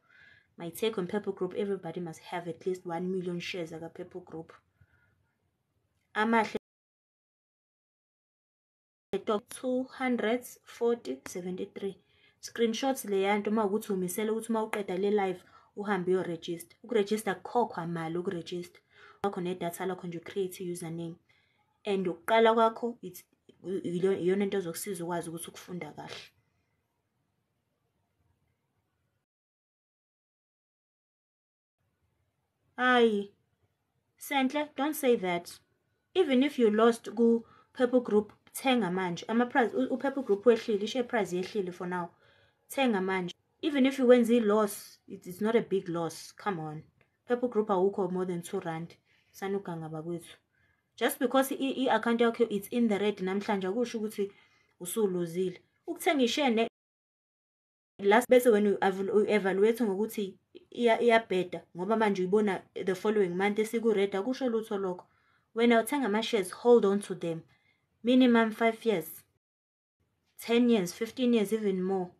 My take on Purple Group, everybody must have at least 1 million shares aka Purple Group. Amahle 240.73 screenshots leyanto mawukuthi umisela ukuthi mawuqeda le live uhambe uyo register. Ukuregister kokhokhwa imali ukuregister. Wakho ne data lakho nje create username. And uqala kwakho iyona into ezokusiza ukwazi ukuthi ukufunda kahle. Ayi. Senhle, don't say that. Even if you lost ku Purple Group, thenga manje. Ama price uPurple Group wehlile, share price yehlile for now. Thenga manje. Even if you wenza loss, it's not a big loss. Come on. Purple Group awukho more than 2 rand. Sanukanga bakwethu. Just because i-account yakho it's in the red namhlanje akusho ukuthi usuluzile. Ukuthenga ishare last bese when you evaluate ngokuthi iyabheda ngoba manje uyibona the following month esiku red akusho lutho lokho. When uthenga ama shares, hold on to them. Minimum 5 years, 10 years, 15 years, even more.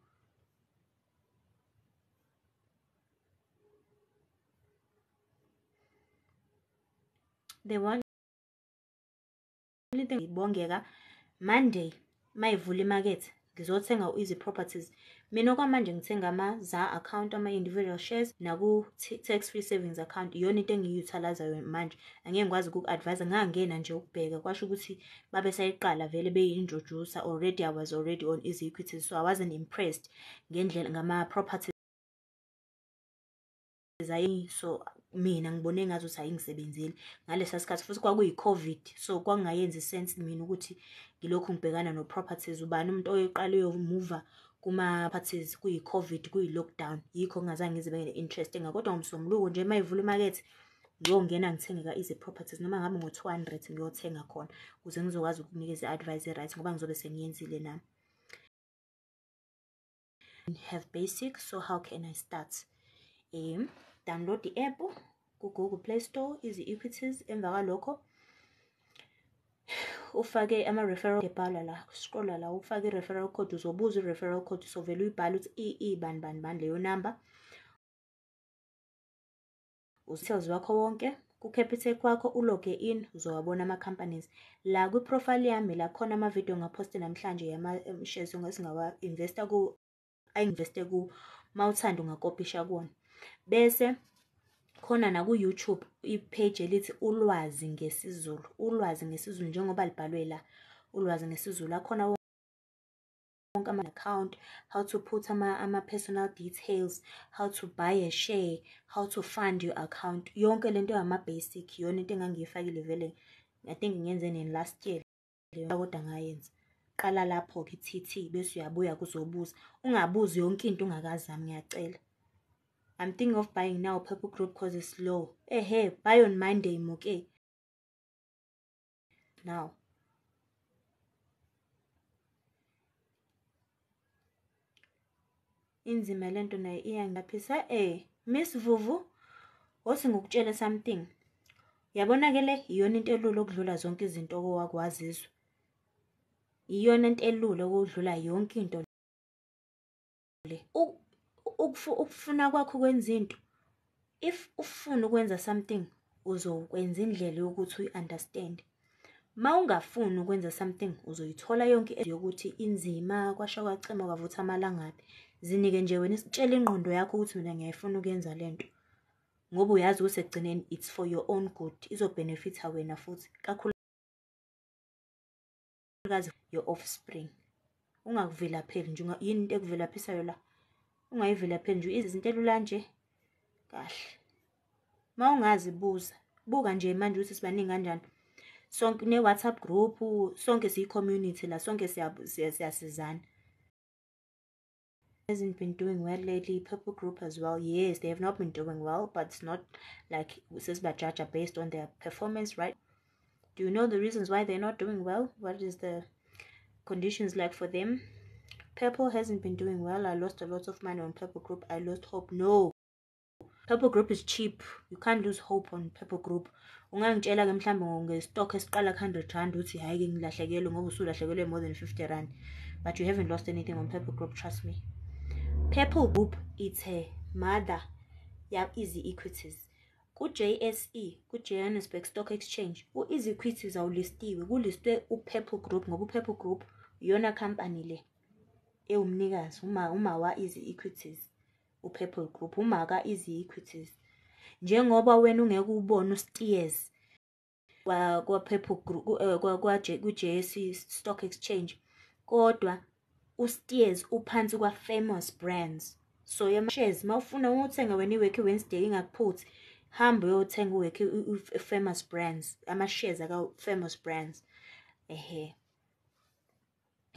The one thing ibongeka Monday mayivula imarket ngizothenga uEasy Properties. Mina kwamanje ngithenga ama ZA account ama individual shares naku tax free savings account iyona into engiyuthalazayo manje. Angeke ngikwazi ukuadvise ngangena nje ukubheka kwasho ukuthi babe sayiqala vele beyintroduce already. I was already on Easy Equities, so I wasn't impressed ngendlela ngama properties. So mina ngibone ngathi usayingisebenzile ngalesa sikhathi futhi kwakuyi COVID, so kwangayenzi sense mina ukuthi ngilokhu ngibhekana no properties. Ubani umuntu oyeqala uyomove kuma properties kuyi COVID kuyi lockdown, yikho ngazange ngizibe interest ngakodwa ngomsombuluko nje mayivula imarket ngiyongena ngithengeka Easy Properties noma ngabe ngo200 ngiyothenga khona ukuze ngizokwazi ukunikeza advice right ngoba ngizobe sengiyenzile nami. Have basic, so how can I start? Download the app ku Google Play Store Easy Equities. Emva kwalokho ufake ama referral ebhala la, scroll la ufake i referral code, uzobuza i referral code, so vele uyibhala uthi bani leyo number. Details wakho wonke ku Capitec kwakho uloge in uzowabona ama companies la ku profile yami la khona ama video ngapost namhlanje yama shares ongasingawa investor ku investe ku mawuthanda ungakopisha kuona. Bese khona na ku YouTube ipage elithi ulwazi ngesizulu, ulwazi ngesizulu njengoba libhalwe la ulwazi ngesizulu. Akhona wonke ama account, how to put ama personal details, how to buy a share, how to fund your account. Yonke lento yama basic yona into engangiyifakile vele I think ngiyenze ne last year kodwa ngayenza. Qala lapho ke TT bese uyabuya kuzobuza, ungabuzi yonke into ungakazami ngiyacela. I'm thinking of buying now Purple Group because it's low. Hey, buy on Monday, okay? Now. Inzima lento nayo iyangilaphisa. Miss Vuvu, wosi ngikutshela something. Yabona ke le iyona into elula ukudlula zonke izinto okwazizwa. Iyona into elula ukudlula yonke into ukufuna kwakho ukwenza into, if ufuna ukwenza something uzokwenza indlela yokuthi uyi-understand. Ma ungafuni ukwenza something uzoyithola yonke yokuthi inzima, kwasha kwacima kwavutha amalangabi. Zinike nje wena isitshela ingqondo yakho ukuthi mina ngiyayifuna ukuyenza lento, ngoba uyazi ukuthi ekugcineni it's for your own good, izobenefitha wena futhi kakhulukazi your offspring. Ungakuvilapheli nje, yini into ekuvilaphisayo la, ungayivilapheli nje, izinto elula nje kahle. Ma ungazi buka nje manje ukuthi sibaningi kanjani. Sonke ne-WhatsApp group, sonke siyi-community la, sonke siyasizana. Hasn't been doing well lately. Purple group as well. Yes, they have not been doing well, but it's not like judge based on their performance, right? Do you know the reasons why they're not doing well? What is the conditions like for them? Purple hasn't been doing well. I lost a lot of money on Purple group. I lost hope. No. Purple group is cheap. You can't lose hope on Purple group. Ungangitshela ke mhlambe ngestock esiqala ku-R100 uthi hayi ke ngilahlekelwe ngoba usulahlekelwe more than R50, but you haven't lost anything on Purple group, trust me. Purple group it's a mother ya Easy Equities. Ku-JSE, ku-Johannesburg Stock Exchange, u-Easy Equities awulistiwe, kulistwe u-Purple group ngoba u-Purple group iyona company le ewumnikazi, uma wa Easy Equities. U-Purple group uma ka Easy Equities. Njengoba wena ungeke ubone uSteers kwa Purple group ku-JSE Stock Exchange, kodwa uSteers uphansi kwa Famous Brands. So your shares mawufuna ukuthenga wena iWorky Wednesday ingakuphuthi, hamba uyothenga uWorky Famous Brands, ama shares aka Famous Brands.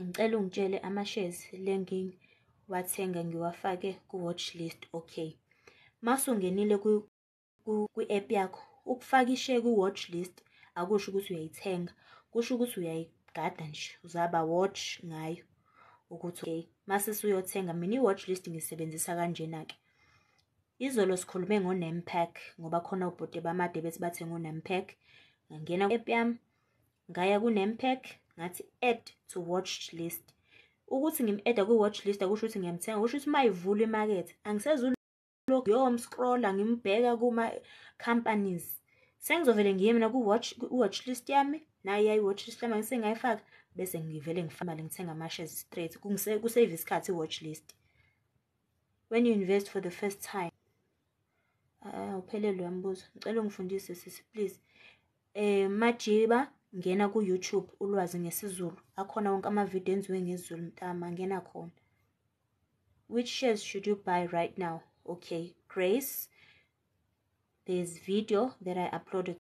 Ngicela ungitshele ama shares lengi wathenga ngiwafake ku watch list. Okay, masungenile ku-app yakho, ukufaka ishare ku watch list akusho ukuthi uyayithenga, kusho ukuthi uyayigada nje, uzaba watch ngayo ukuthi okay mase suyothenga. Mina i-watch list ngisebenzisa kanjena ke. Izolo sikhulume ngo-Nampack ngoba khona ubhode bamade bethi bathenga u-Nampack. Ngangena ku-app yami, ngaya ku-Nampack, ngathi add to watch list. Ukuthi ngim-add ku-watch list akusho ukuthi ngiyamthenga, kusho ukuthi mayivula imakethe angisezulokhu ngiyomscrolla ngimbheka kuma-companies. Sengizovele ngiye mina ku-watch list yami, nayi i-watch list yami ngisengayifaka bese ngivele ngifamale ngithenga ama-shares straight. Kusave isikhathi i-watch list. When you invest for the first time, uphelele uyambuza, ngicela ungifundise sisi please. Majiba ngena ku-YouTube ulwazi ngesizulu, akhona wonke ama-video enziwe ngesizulu mtama, ngena khona. Which shares should you buy right now? Okay, Grace, there's video that I uploaded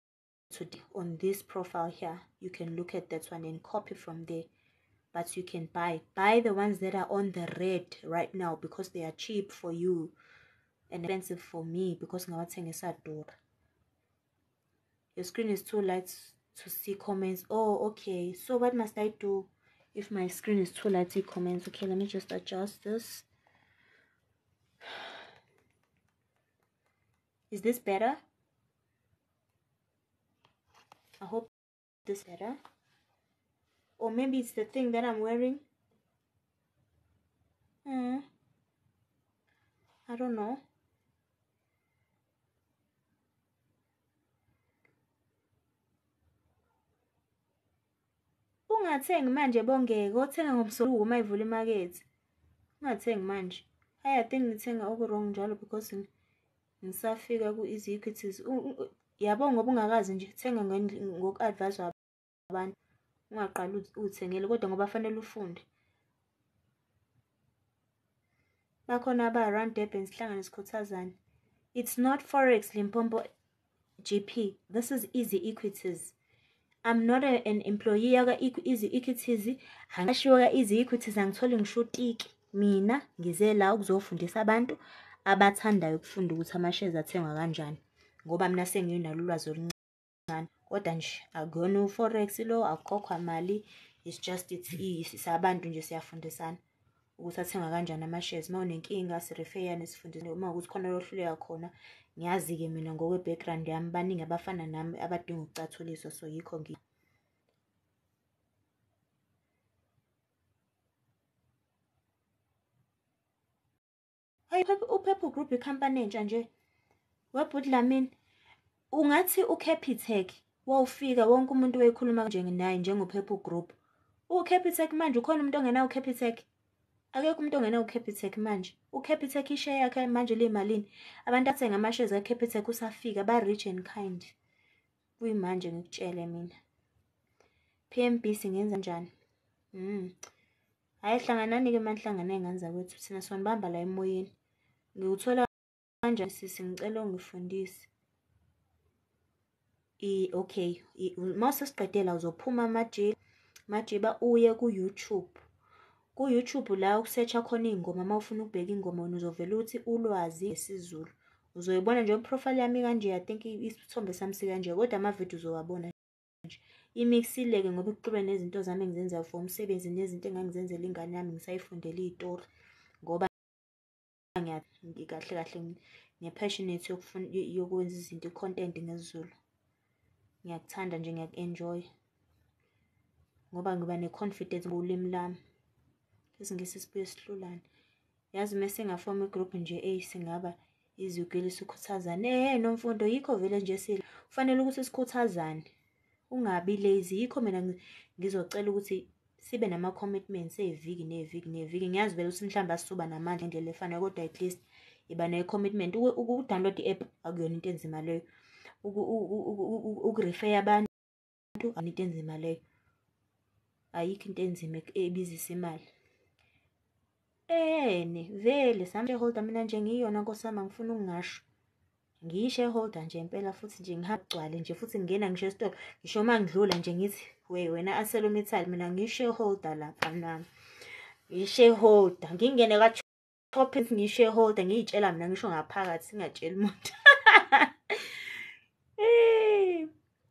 today on this profile here. You can look at that one and copy from there. But you can buy the ones that are on the red right now because they are cheap for you and expensive for me because ngawathengisa dura. Your screen is too light to see comments. Oh, okay. So what must I do if my screen is too light to see comments? Okay, let me just adjust this. Is this better? I hope this is better. Or maybe it's the thing that I'm wearing. I don't know. Ungathengi manje bongeke, othenga ngomsuluko mayivula imakethe. Ungathengi manje. I think ngithenga oku-wrong njalo because ngisafika ku-Easy Equities. Yabo ngoba ungakazi nje thenga ngoku-advise abantu. Ungaqala uthengele kodwa ngoba fanele ufunde. Bakhona aba-around Durban sihlangane sikhuthazane. It's not Forex Limpopo GP. This is Easy Equities. I'm not an employee yaka Easy Equities. Angashiwo ka Easy Equities angithole ngisho tiki. Mina ngize la ukuzofundisa abantu abathandayo ukufunda ukuthi ama-shares athengwa kanjani. Ngoba mina senginalo ulwazi oluncane. Kodwa nje akuyona u-Forex lo, akukhokhwa mali. It's just it's abantu nje siyafundisana ukuthi athenga kanjani ama-shares. Mawunenkinga sirefeyane sifundisane. Uma ukuthi khona lohluleka khona, ngiyazi-ke mina ngokwe-background yami baningi abafana nami abadinga ukucathuliswa, so yikho Hayi uPepper Group ikhampani entsha nje. Webudlamini ungathi uCapitec wawufika wonke umuntu wayekhuluma nje naye njengoPepper Group. UCapitec manje ukhona umuntu ongenawo uCapitec? Akekho umuntu ongenawo uCapitec manje. uCapitec ishare yakhe manje limalini? Abantu athenga ama-shares kaCapitec usafika ba rich and kind. Kuyimanje ngikutshele mina. PMB singenza njani? Hayi hlanganani ke manhlangane nganza kwethu thina sonibamba la emoyeni. Ngikuthola kanjani sisi ngicela ungifundise. Okay, mase siqedela uzophuma majiba uye ku-YouTube. Ku-YouTube la ukusearcha khona ingoma mawufuna ukubheka ingoma wena uzovela uthi ulwazi ngesizulu. Uzoyibona nje profile yami kanje I think isithombe sami sikanje kodwa ama video uzowabona nje. Imixile ke ngoba ikuxube nezinto zami engizenza for umsebenzi nezinto engangizenzela ingane yami ngisayifundela izitori ngoba ngikahle passionate yokwenza izinto content ngesiZulu. Ngiyakuthanda nje ngiyakenjoy ngoba ngiba neconfidence ngolimi lami. Isingisi sibuye sihlulane. Yazi mase ngafoma igroup nje singaba izigwili sikhuthazane nomfundo yikho vele nje kufanele ukuthi sikhuthazane. Ungabi lazy yikho mina ngizocela ukuthi sibe nama commitments eviki neviki. Ngiyazi vele ukuthi mhlawumbe asisuba namandla indlela efanayo kodwa at least iba ne commitment. Download i-app akuyona into enzima leyo. Ukurefer abantu into enzima leyo. Ayikho into enzima ebizisa imali. Vele shareholder mina nje ngiyona Nkosi yami ngifuna ukungasho. Ngiyi-shareholder nje impela futhi nje ngihagcwale nje futhi ngena ngisho esitolo. Ngisho mangidlula nje ngithi wena ArcelorMittal mina ngiyi-shareholder lapha nami. Ngiyi-shareholder. Ngingene ka-top ngiyi-shareholder ngiyitshela mina ngisho ngaphakathi singatsheli umuntu.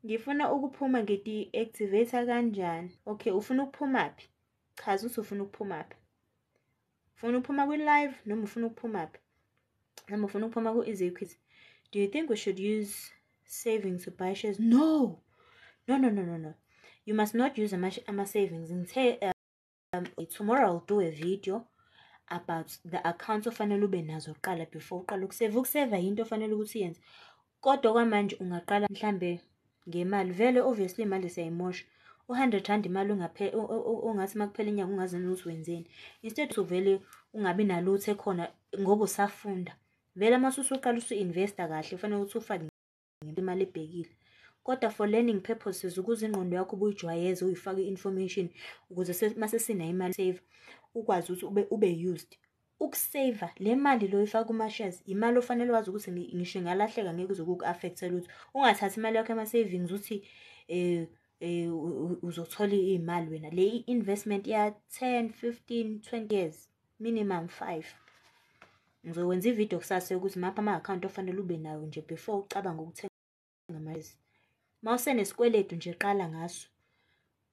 Ngifuna ukuphuma ngidi-activate kanjani? Okay, ufuna ukuphuma phi? Chaza ukuthi ufuna ukuphuma phi. Ufuna ukuphuma kwi-live noma ufuna ukuphuma phi? Noma ufuna ukuphuma ku-easy quiz. Do you think we should use savings to buy shares? No. You must not use ama savings. Tomorrow I'll do a video about the accounts ofanele ube nazo qala before uqala ukusave. Ukusave into ofanele ukuthi yenze. Kodwa kwamanje ungaqala mhlambe ngemali. Vele obviously imali siyayimosha. U100 imali ungathi makuphela inyanga ungazini ukuthi wenzeni. Instead uvele ungabi nalutho ekhona ngoba usafunda. Vele masusuqala usu-investor kahle ufanele ukuthi ufake imali ebhekile. Kodwa for learning purposes ukuze ingqondo yakho ubuyijwayeze uyifake information ukuze mase sina imali save ukwazi ukuthi ube used. Ukusave le mali lo ifaka kuma shares imali ofanele wazi ukuthi ngisho ngalahleka ngeke uzoku-affect lutho. Ungathathi imali yakho ema savings uthi uzothola imali wena. Le investment ya 10, 15, 20 years minimum 5. Ngizokwenza ivideo kusasa ukuthi mapha ama account ofanele ube nayo nje before ucabanga ukuthenga amazwi. Mawusenesikweletu nje qala ngaso.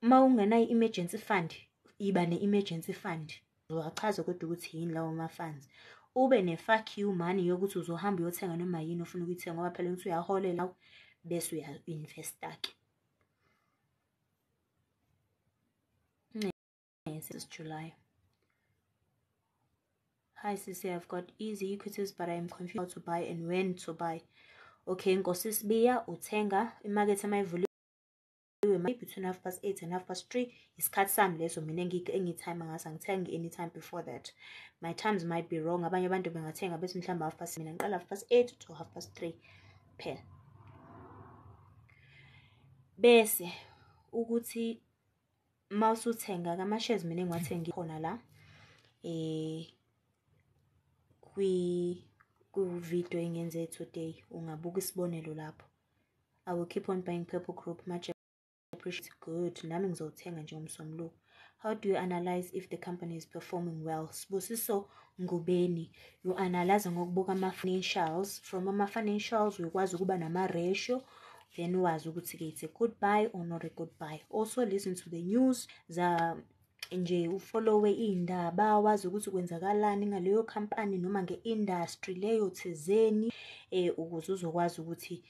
Mawungenayo emergency fund iba ne-emergency fund. Uzochaza kodwa ukuthi yini lawo ma funds. Ube ne-fuck you money yokuthi uzohamba uyothenga noma yini ofuna ukuyithenga ngoba phela ukuthi uyaholela bese uya-investa ke. Yes, it's July. Hi Sisi, I've got easy equities but I'm confused how to buy and when to buy. Okay, Nkosi Sibiya uthenga imarket emayivuliwe between 8:30 and 3:30 isikhathi sami leso mina engitime ngasa ngithenga anytime before that. My times might be wrong. Abanye abantu bengathenga bese mhlawumbe 8:30 mina ngiqala 8:30 to 3:30 phela. Bese ukuthi mawusuthenga kama shares mina engiwathenga khona la ku video engenze today ungabuka isibonelo lapho. I will keep on buying Purple Group much appreciate. Good, nami ngizothenga nje umsombuluko. How do you analyze if the company is performing well? Sibusiso Ngubeni, you analyze ngokubuka ama-financials. From ama-financials ukwazi ukuba nama-ratio, then wazi ukuthi it's a good buy or not a good buy. Also listen to the news nje ufollowe indaba wazi ukuthi kwenzakalani ngaleyo company noma ngeindustry leyo thizeni ukuze uzokwazi ukuthi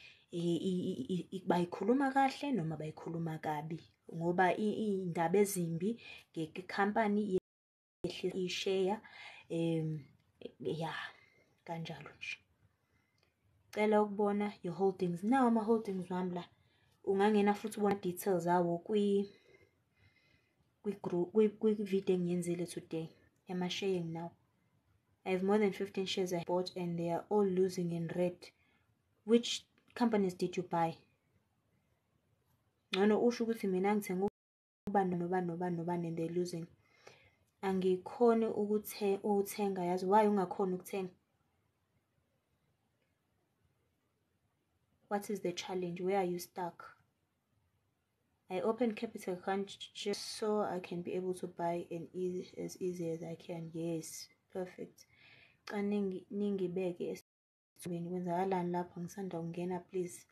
bayikhuluma kahle noma bayikhuluma kabi ngoba indaba ezimbi ngecompany yehle isheya kanjalo nje. Cela ukubona your holdings. Now ama holdings wami la ungangena futhi ubona details awo video engiyenzile today yama sharing now. I have more than 15 shares I bought and they are all losing in red. Which companies did you buy? Ngcono usho ukuthi mina ngithenga ubani and they're losing. Angikhoni ukuthenga yazi why ungakhoni ukuthenga? What is the challenge? Where are you stuck? I opened capital account just so I can be able to buy as easy as I can. Yes, perfect. Ningibeke esithubeni kwenzakalani lapho ngisanda ukungena please.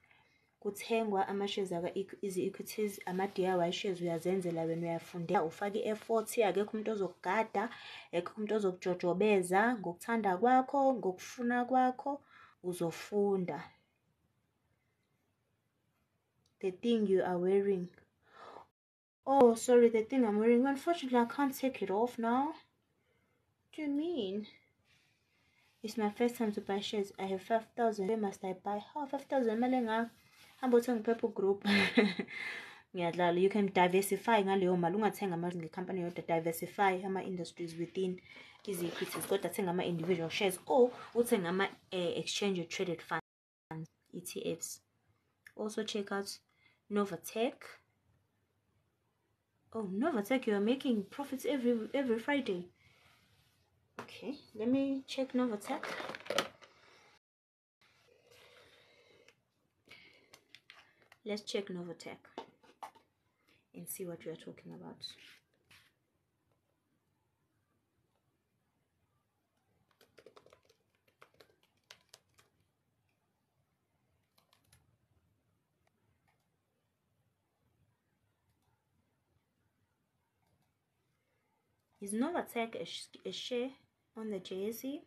Kuthengwa ama-shares equity ama-DIY shares uyazenzela wena uyafundela ufake i-effort akekho umuntu ozokugada akekho umuntu ozokujojobeza ngokuthanda kwakho ngokufuna kwakho uzofunda. The thing you are wearing. Oh, sorry, the thing I'm wearing. Unfortunately, I can't take it off now. What do you mean? It's my first time to buy shares. I have 5,000. Where must I buy? Oh, 5,000. Malenga. How about some purple group? Yeah, you can diversify. Ngaleyo company or diversify ama industries within these equities. Got to ama individual shares or ama exchange traded funds, ETFs. Also check out Novatech. Oh, Novatech, you are making profits every Friday. Okay, let me check Novatech. Let's check Novatech and see what we are talking about. Is Novatech a share on the JSE?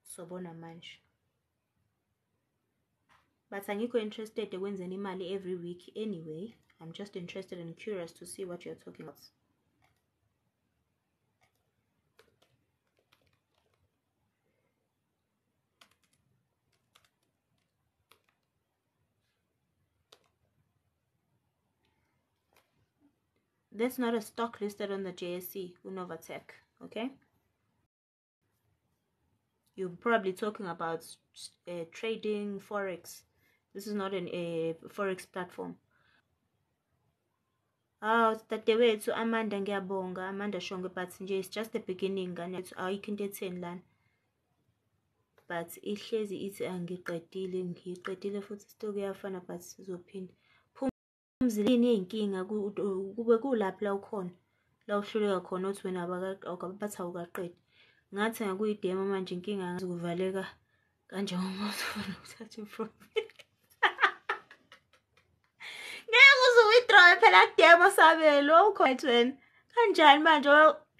Sobona manje. But angikho interested ekwenzeni imali every week anyway. I'm just interested and curious to see what you're talking about. That's not a stock listed on the JSE, Novatech, okay? You're probably talking about trading Forex. This is not a Forex platform. Oh, that the way to Amanda ngiyabonga, Amanda shonge, but nje it's just the beginning. Ayikho into etheni lana. But ihlezi ithi ngiqedile futhi stock yafana but sizophinda. Phumzilini eyinkinga kube kulaphi la ukhona. La uhluleka khona uthi wena bathi awukaqedi. Ngathi ngakuyidemo manje inkinga ngikuvaleka kanje ngomuntu ufuna ukuthatha i-profit. Ngeke uzu-withdraw phela kudemo sabelo ukhona wena. Kanjani manje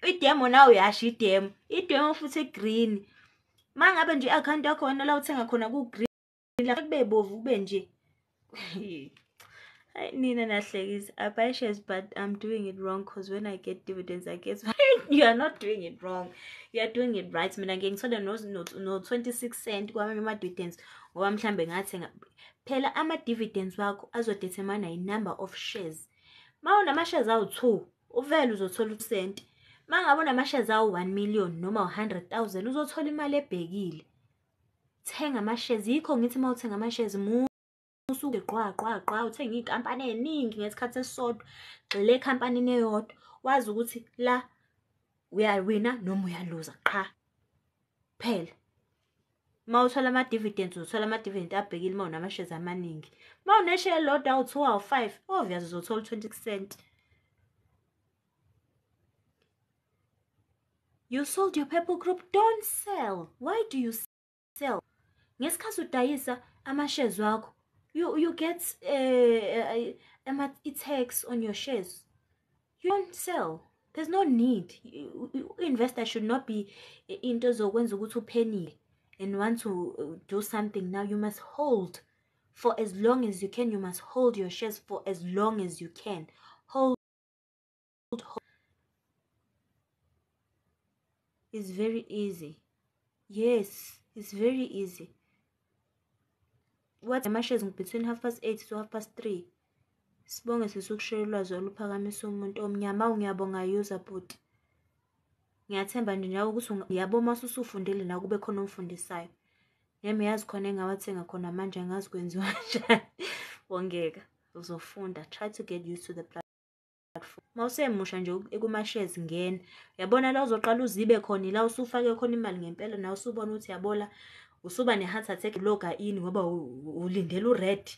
idemo nawe uyasho idemo futhi egreen. Mangabe nje i-account yakho wena la uthenga khona ku-green la kube bovu kube nje. Nina nahlekisa. I buy shares but I'm doing it wrong because when I get dividends I get you are not doing it wrong. You are doing it right. Mina ngiyengithola no 26 cent kwami ama dividends ngoba mhlambe ngathenga phela ama dividends wakho azodetermine i number of shares. Mawunama shares awu2 uvele uzothola u-cent. Mangabe unama shares awu 1 million noma 100,000 uzothola imali ebhekile. Thenga ama shares yikho ngithi mawuthenga ama shares usuke qwa uthenga inkampani eziningi ngesikhathi esisodwa gxile ekhampanini eyodwa wazi ukuthi la uyawina noma uyaluza qha phela. Mawuthola ama dividends uthola ama dividends abhekile mawunama shares amaningi. Mawuneshare lot awu 2 awu 5 obvious uzothola 20 cent. You sold your purple group. Don't sell. Why do you sell? Ngesikhathi udayisa ama shares wakho you get tax on your shares. You don't sell. There's no need. Investor should not be into zokwenza ukuthi uphenile and want to do something now. You must hold for as long as you can. You must hold your shares for as long as you can. Hold. It's very easy. Yes, it's very easy. What my shares between 8:30 to 3:30. Sibonge sisukushare ulwazi oluphakamisa umuntu omnyama. Ngiyabonga user bot. Ngiyathemba nje njawo ukuthi yabo mase usufundile la kube khona umfundisayo. Yami yazi khona engawathenga khona manje angazi kwenziwa kanjani. Wongeka uzofunda. Try to get used to the platform. Mawusemusha nje ekumashares ngena. Uyabona la uzoqala uzibe khona la usufake khona imali ngempela na usubona ukuthi yabola usuba ne heart attack loga ini ngoba ulindele ured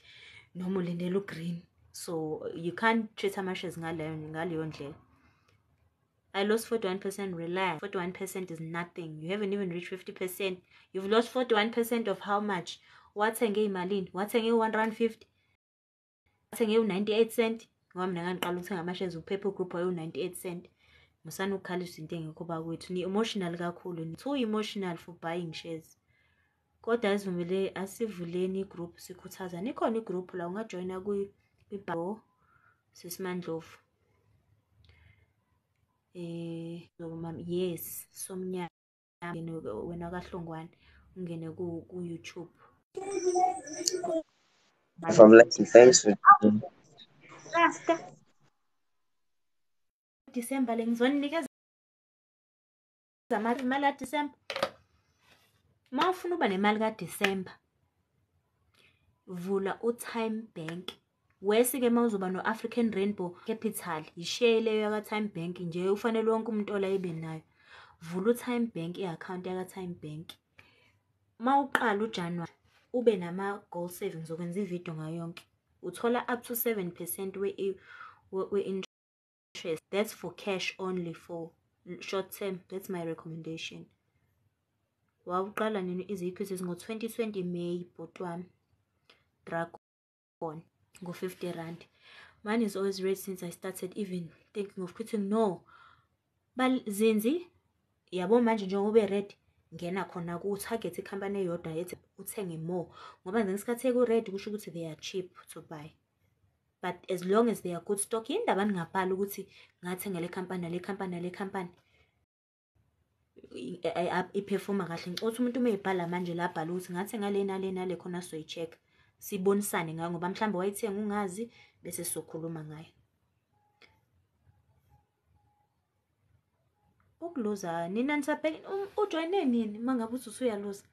noma ulindele ugreen. So you can't treat amashares ngaleyo ndlela. I lost 41%. Relax. 41% is nothing. You haven't even reached 50%. You've lost 41% of how much? What's a malini? What's a R1.50? What's a 98 cent? Ngoba mina ngiqala ukuthenga amashares uPeple Group ayo 98 cent. Musana ukhalisa into engekhoba kwethu. Ni emotional kakhulu. Ni too emotional for buying shares. Kodwa asivumele asivuleni igroup sikhuthaza. Nikhona igroup la ungajoina kwibhalo sisimandlovu. Yes, somnyama wena kaHlongwane ungene ku YouTube. From Lucky, thanks for Rasta December lengizoninikeza imali ka December. Mawufuna uba nemali ka December vula uTime Bank. Wesike mawuzoba no African Rainbow Capital ishare leyo ka Time Bank nje ufanele wonke umuntu ola ibe nayo. Vula uTime Bank iaccount ya Time Bank. Mawuqala uJanuary ube nama goal savings okwenza ivideo ngayo yonke. Uthola up to 7% we interest. That's for cash only, for short term. That's my recommendation. Wawuqala nini izikwisi ngo 2020 May botwami. Dragon go 50 rand. Mine is always red since I started even thinking of quitting. No. Bal zinzi yabo manje njengoba red ngena khona ku target company eyodwa ethi uthenge more ngoba ngesikhathi eku red kusho ukuthi they are cheap to buy. But as long as they are good stock, indaba ningabhala ukuthi ngathenga le company iperforma kahle. Ngicotha umuntu umebhala manje la bhala ukuthi ngathenga lena le khona soyicheck. Sibonisane ngayo ngoba mhlambe wayithenga ungazi bese sokhuluma ngayo. Ukuloza nina nisabheke ujoine nini mangabe uthi usuyaloza.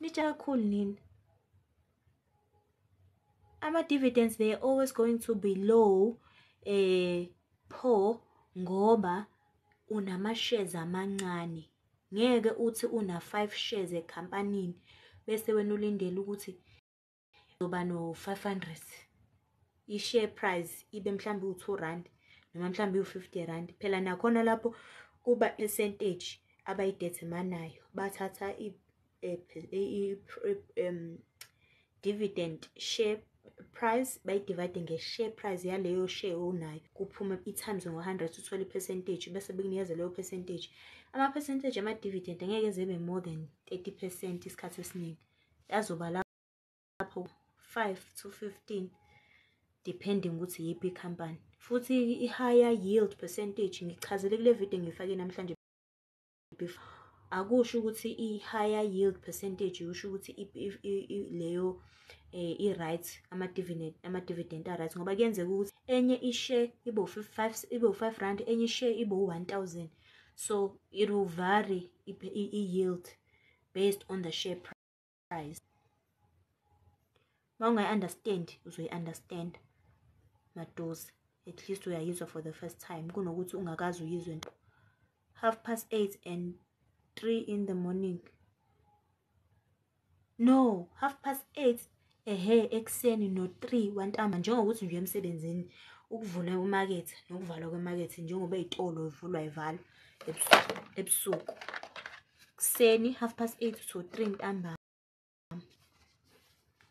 Nitsha kakhulu nini. Ama dividends they are always going to be low poor ngoba unama shares amancane. Ngeke uthi una 5 shares ecompany bese wena ulindele ukuthi uzoba no 500. I-share price ibe mhlambe u2 rand noma mhlambe u50 rand. Phela nakhona lapho kuba percentage abayideterminayo. Bathatha dividend share price bayidivide nge-share price yaleyo share onayo. Kuphuma i-times ngo100 uthole percentage bese bekunikeza leyo percentage. Ama percentage ama dividend angeke zebe more than 30% isikhathi esiningi. Yazoba lapho 5 to 15 depending ukuthi yipi company. Futhi i-higher yield percentage ngichazele kule video ngifake namhlanje akusho ukuthi i-higher yield percentage usho ukuthi leyo i-right ama-dividend right ngoba kuyenzeka ukuthi enye i-share ibe u5 rand enye i-share ibe u1000. So it will vary i-yield based on the share price. Mawungayi-understand uzoyi-understand madosi. At least uyayizwa for the first time kunokuthi ungakazi uyizwe. 8:30 and 3 in the morning. No, 8:30 ekuseni no 3 wantamba njengokuthi nje emsebenzini ukuvula umarket nokuvalwa kwemarket njengoba izitolo ivulwa ivalwa ebusuku. Kuseni 8:30 to 3 ntambama.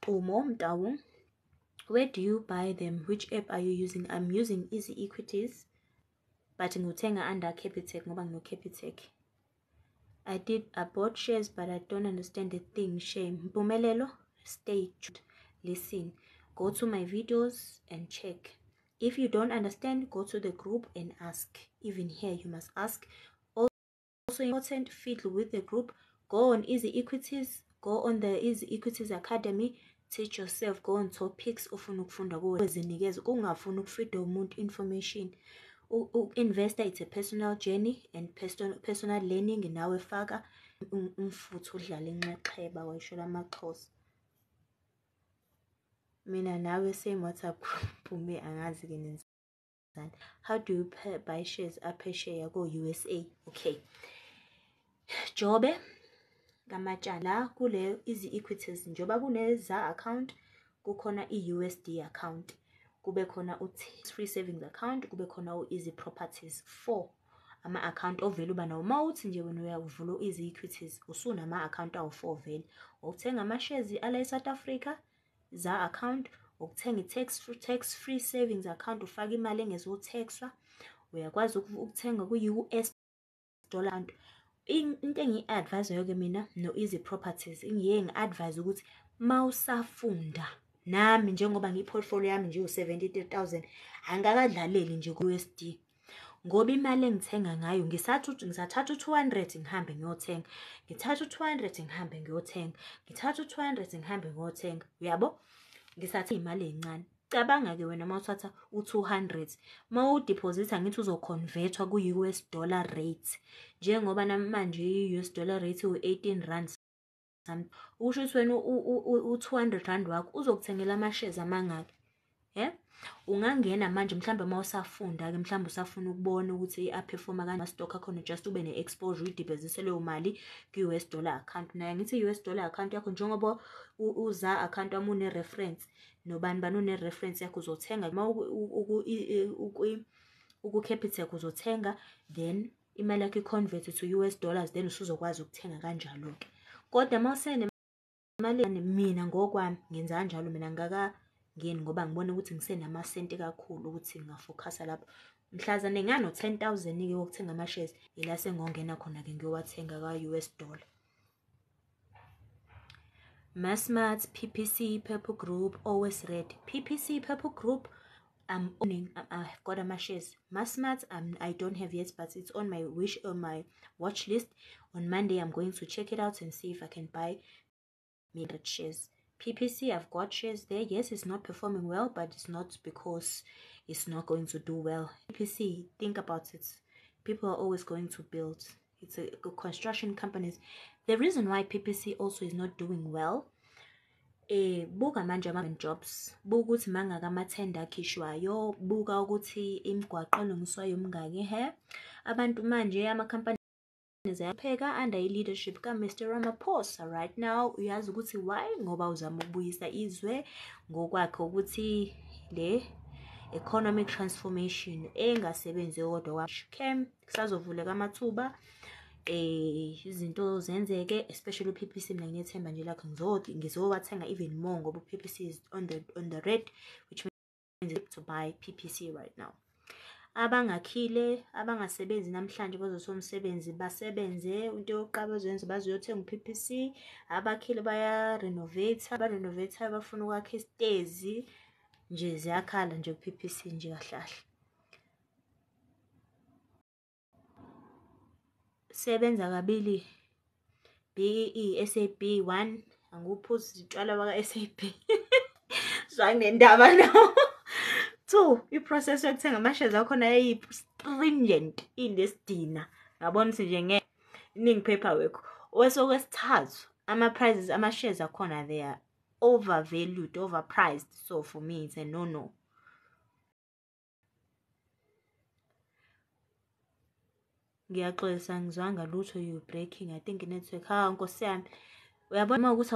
Umo mtawu. Where do you buy them? Which app are you using? I'm using Easy Equities. But nguthenga under Capitec ngoba ngino Capitec. I bought shares but I don't understand the thing. Shame. Mpumelelo, stay tuned. Listen. Go to my videos and check. If you don't understand, go to the group and ask. Even here you must ask. Also also important, fiddle with the group, go on Easy Equities, go on the Easy Equities Academy, teach yourself, go on topics ofuna ukufunda kuwe zinikeze ungafuna ukufida umuntu information. Investor, it's a personal journey and personal learning. Nawe faka umfutho udlala inxexheba wayishola amaXhosa. Mina nawe same WhatsApp group me angazi ke nenzani. How do you buy shares up sheya go USA? Okay. Jobe ngamatshala kule Easy Equities njoba kuneza account kukhona iUSD account, kube khona free savings account, kube khona Easy Properties. 4 ama account ovela uba nawo mawuthi nje wena uyavula Easy Equities usuna ama account awu4 vele. Ukuthenga ama shares ala eSouth Africa za account, ukuthenga tax free savings account ufaka imali engezotaxwa, uyakwazi ukuthenga ku-US dollar. Into engi-advise yoke mina no Easy Properties ngiye ngi-advise ukuthi mawusafunda nami njengoba ngiportfolio yami nje u73,000 angakadlaleli nje ku-USD ngoba imali engithenga ngayo ngisathatha u200 ngihambe ngiyothenga, ngithatha u200 ngihambe ngiyothenga, ngithatha u200 ngihambe ngiyothenga, uyabo ngisathatha imali encane. Cabanga ke wena mawuthatha u200 mawudeposita ngithi uzoconvertwa ku-US dollar rate njengoba namanje i-US dollar rate u18 rand. Usho ukuthi wena u200 rand wakho uzokuthengela ama shares amangaki? Ungangena manje mhlambe mawusafunda ke mhlambe usafuna ukubona ukuthi aperforma kanjani stock akhona, just ube ne-exposure uyideposite leyo mali ku-US dollar account. Naye ngithi US dollar account yakho njengoba uza account wami une reference nobani bani une reference yakho uzothenga ma uku-Capitec uzothenga, then imali yakho i-convert to US dollars, then usuzokwazi ukuthenga kanjalo ke. Kodwa mawusene imali mina ngokwami ngenza kanjalo, mina ngini ngoba ngibona ukuthi ngisenama senti kakhulu ukuthi ngafocus lapho. Mhlazane ngano 10,000 ke ukuthenga ama shares ila sengongena khona ke ngiyowathenga ka-US dollar. Massmart, PPC, Purple Group, always red. PPC, Purple Group, I'm owning. I've got my shares. Massmart, I don't have yet, but it's on my watch list. On Monday, I'm going to check it out and see if I can buy 100 shares. PPC, I've got shares there. Yes, it's not performing well, but it's not because it's not going to do well. PPC, think about it. People are always going to build. It's a construction companies. The reason why PPC also is not doing well, buka manje ama-jobs, buka ukuthi mangaka amathenda akhishwayo, buka ukuthi imigwaqo elungiswayo mngaki abantu manje ama-company ziyapheka under i-leadership ka-Mr. Ramaphosa right now. Uyazi ukuthi why? Ngoba uzama ukubuyisa izwe ngokwakhe ukuthi le economic transformation engasebenzi kodwa cam kusazovuleka amathuba izinto zenzeke, especially uPPC. Mina nginethemba nje lakho ngizowathenga even more ngoba uPPC is on the red, which means to buy PPC right now. Abangakhile abangasebenzi namhlanje bazosomsebenzi basebenze into yokuqaba ozenza bazuyothenga uPPC. Abakhile baya renovate, aba-renovate bafuna ukwakha isitezi nje ziyakhala nje uPPC nje kahlahle. Sebenza kabili BE SAB 1 anguphuzi izitshwala baka SAB zwangendaba no. 2 iprocess yokuthenga ama-shares akhona stringent inesidina, ngabona ukuthi nje iningi paperwork. Okwesithathu ama-prices ama-shares akhona they are overvalued, overpriced, so for me it's a no. Ngiyaxolisa ngizwanga lutho you breaking, I think network. Nkosi yami uyabona ukuthi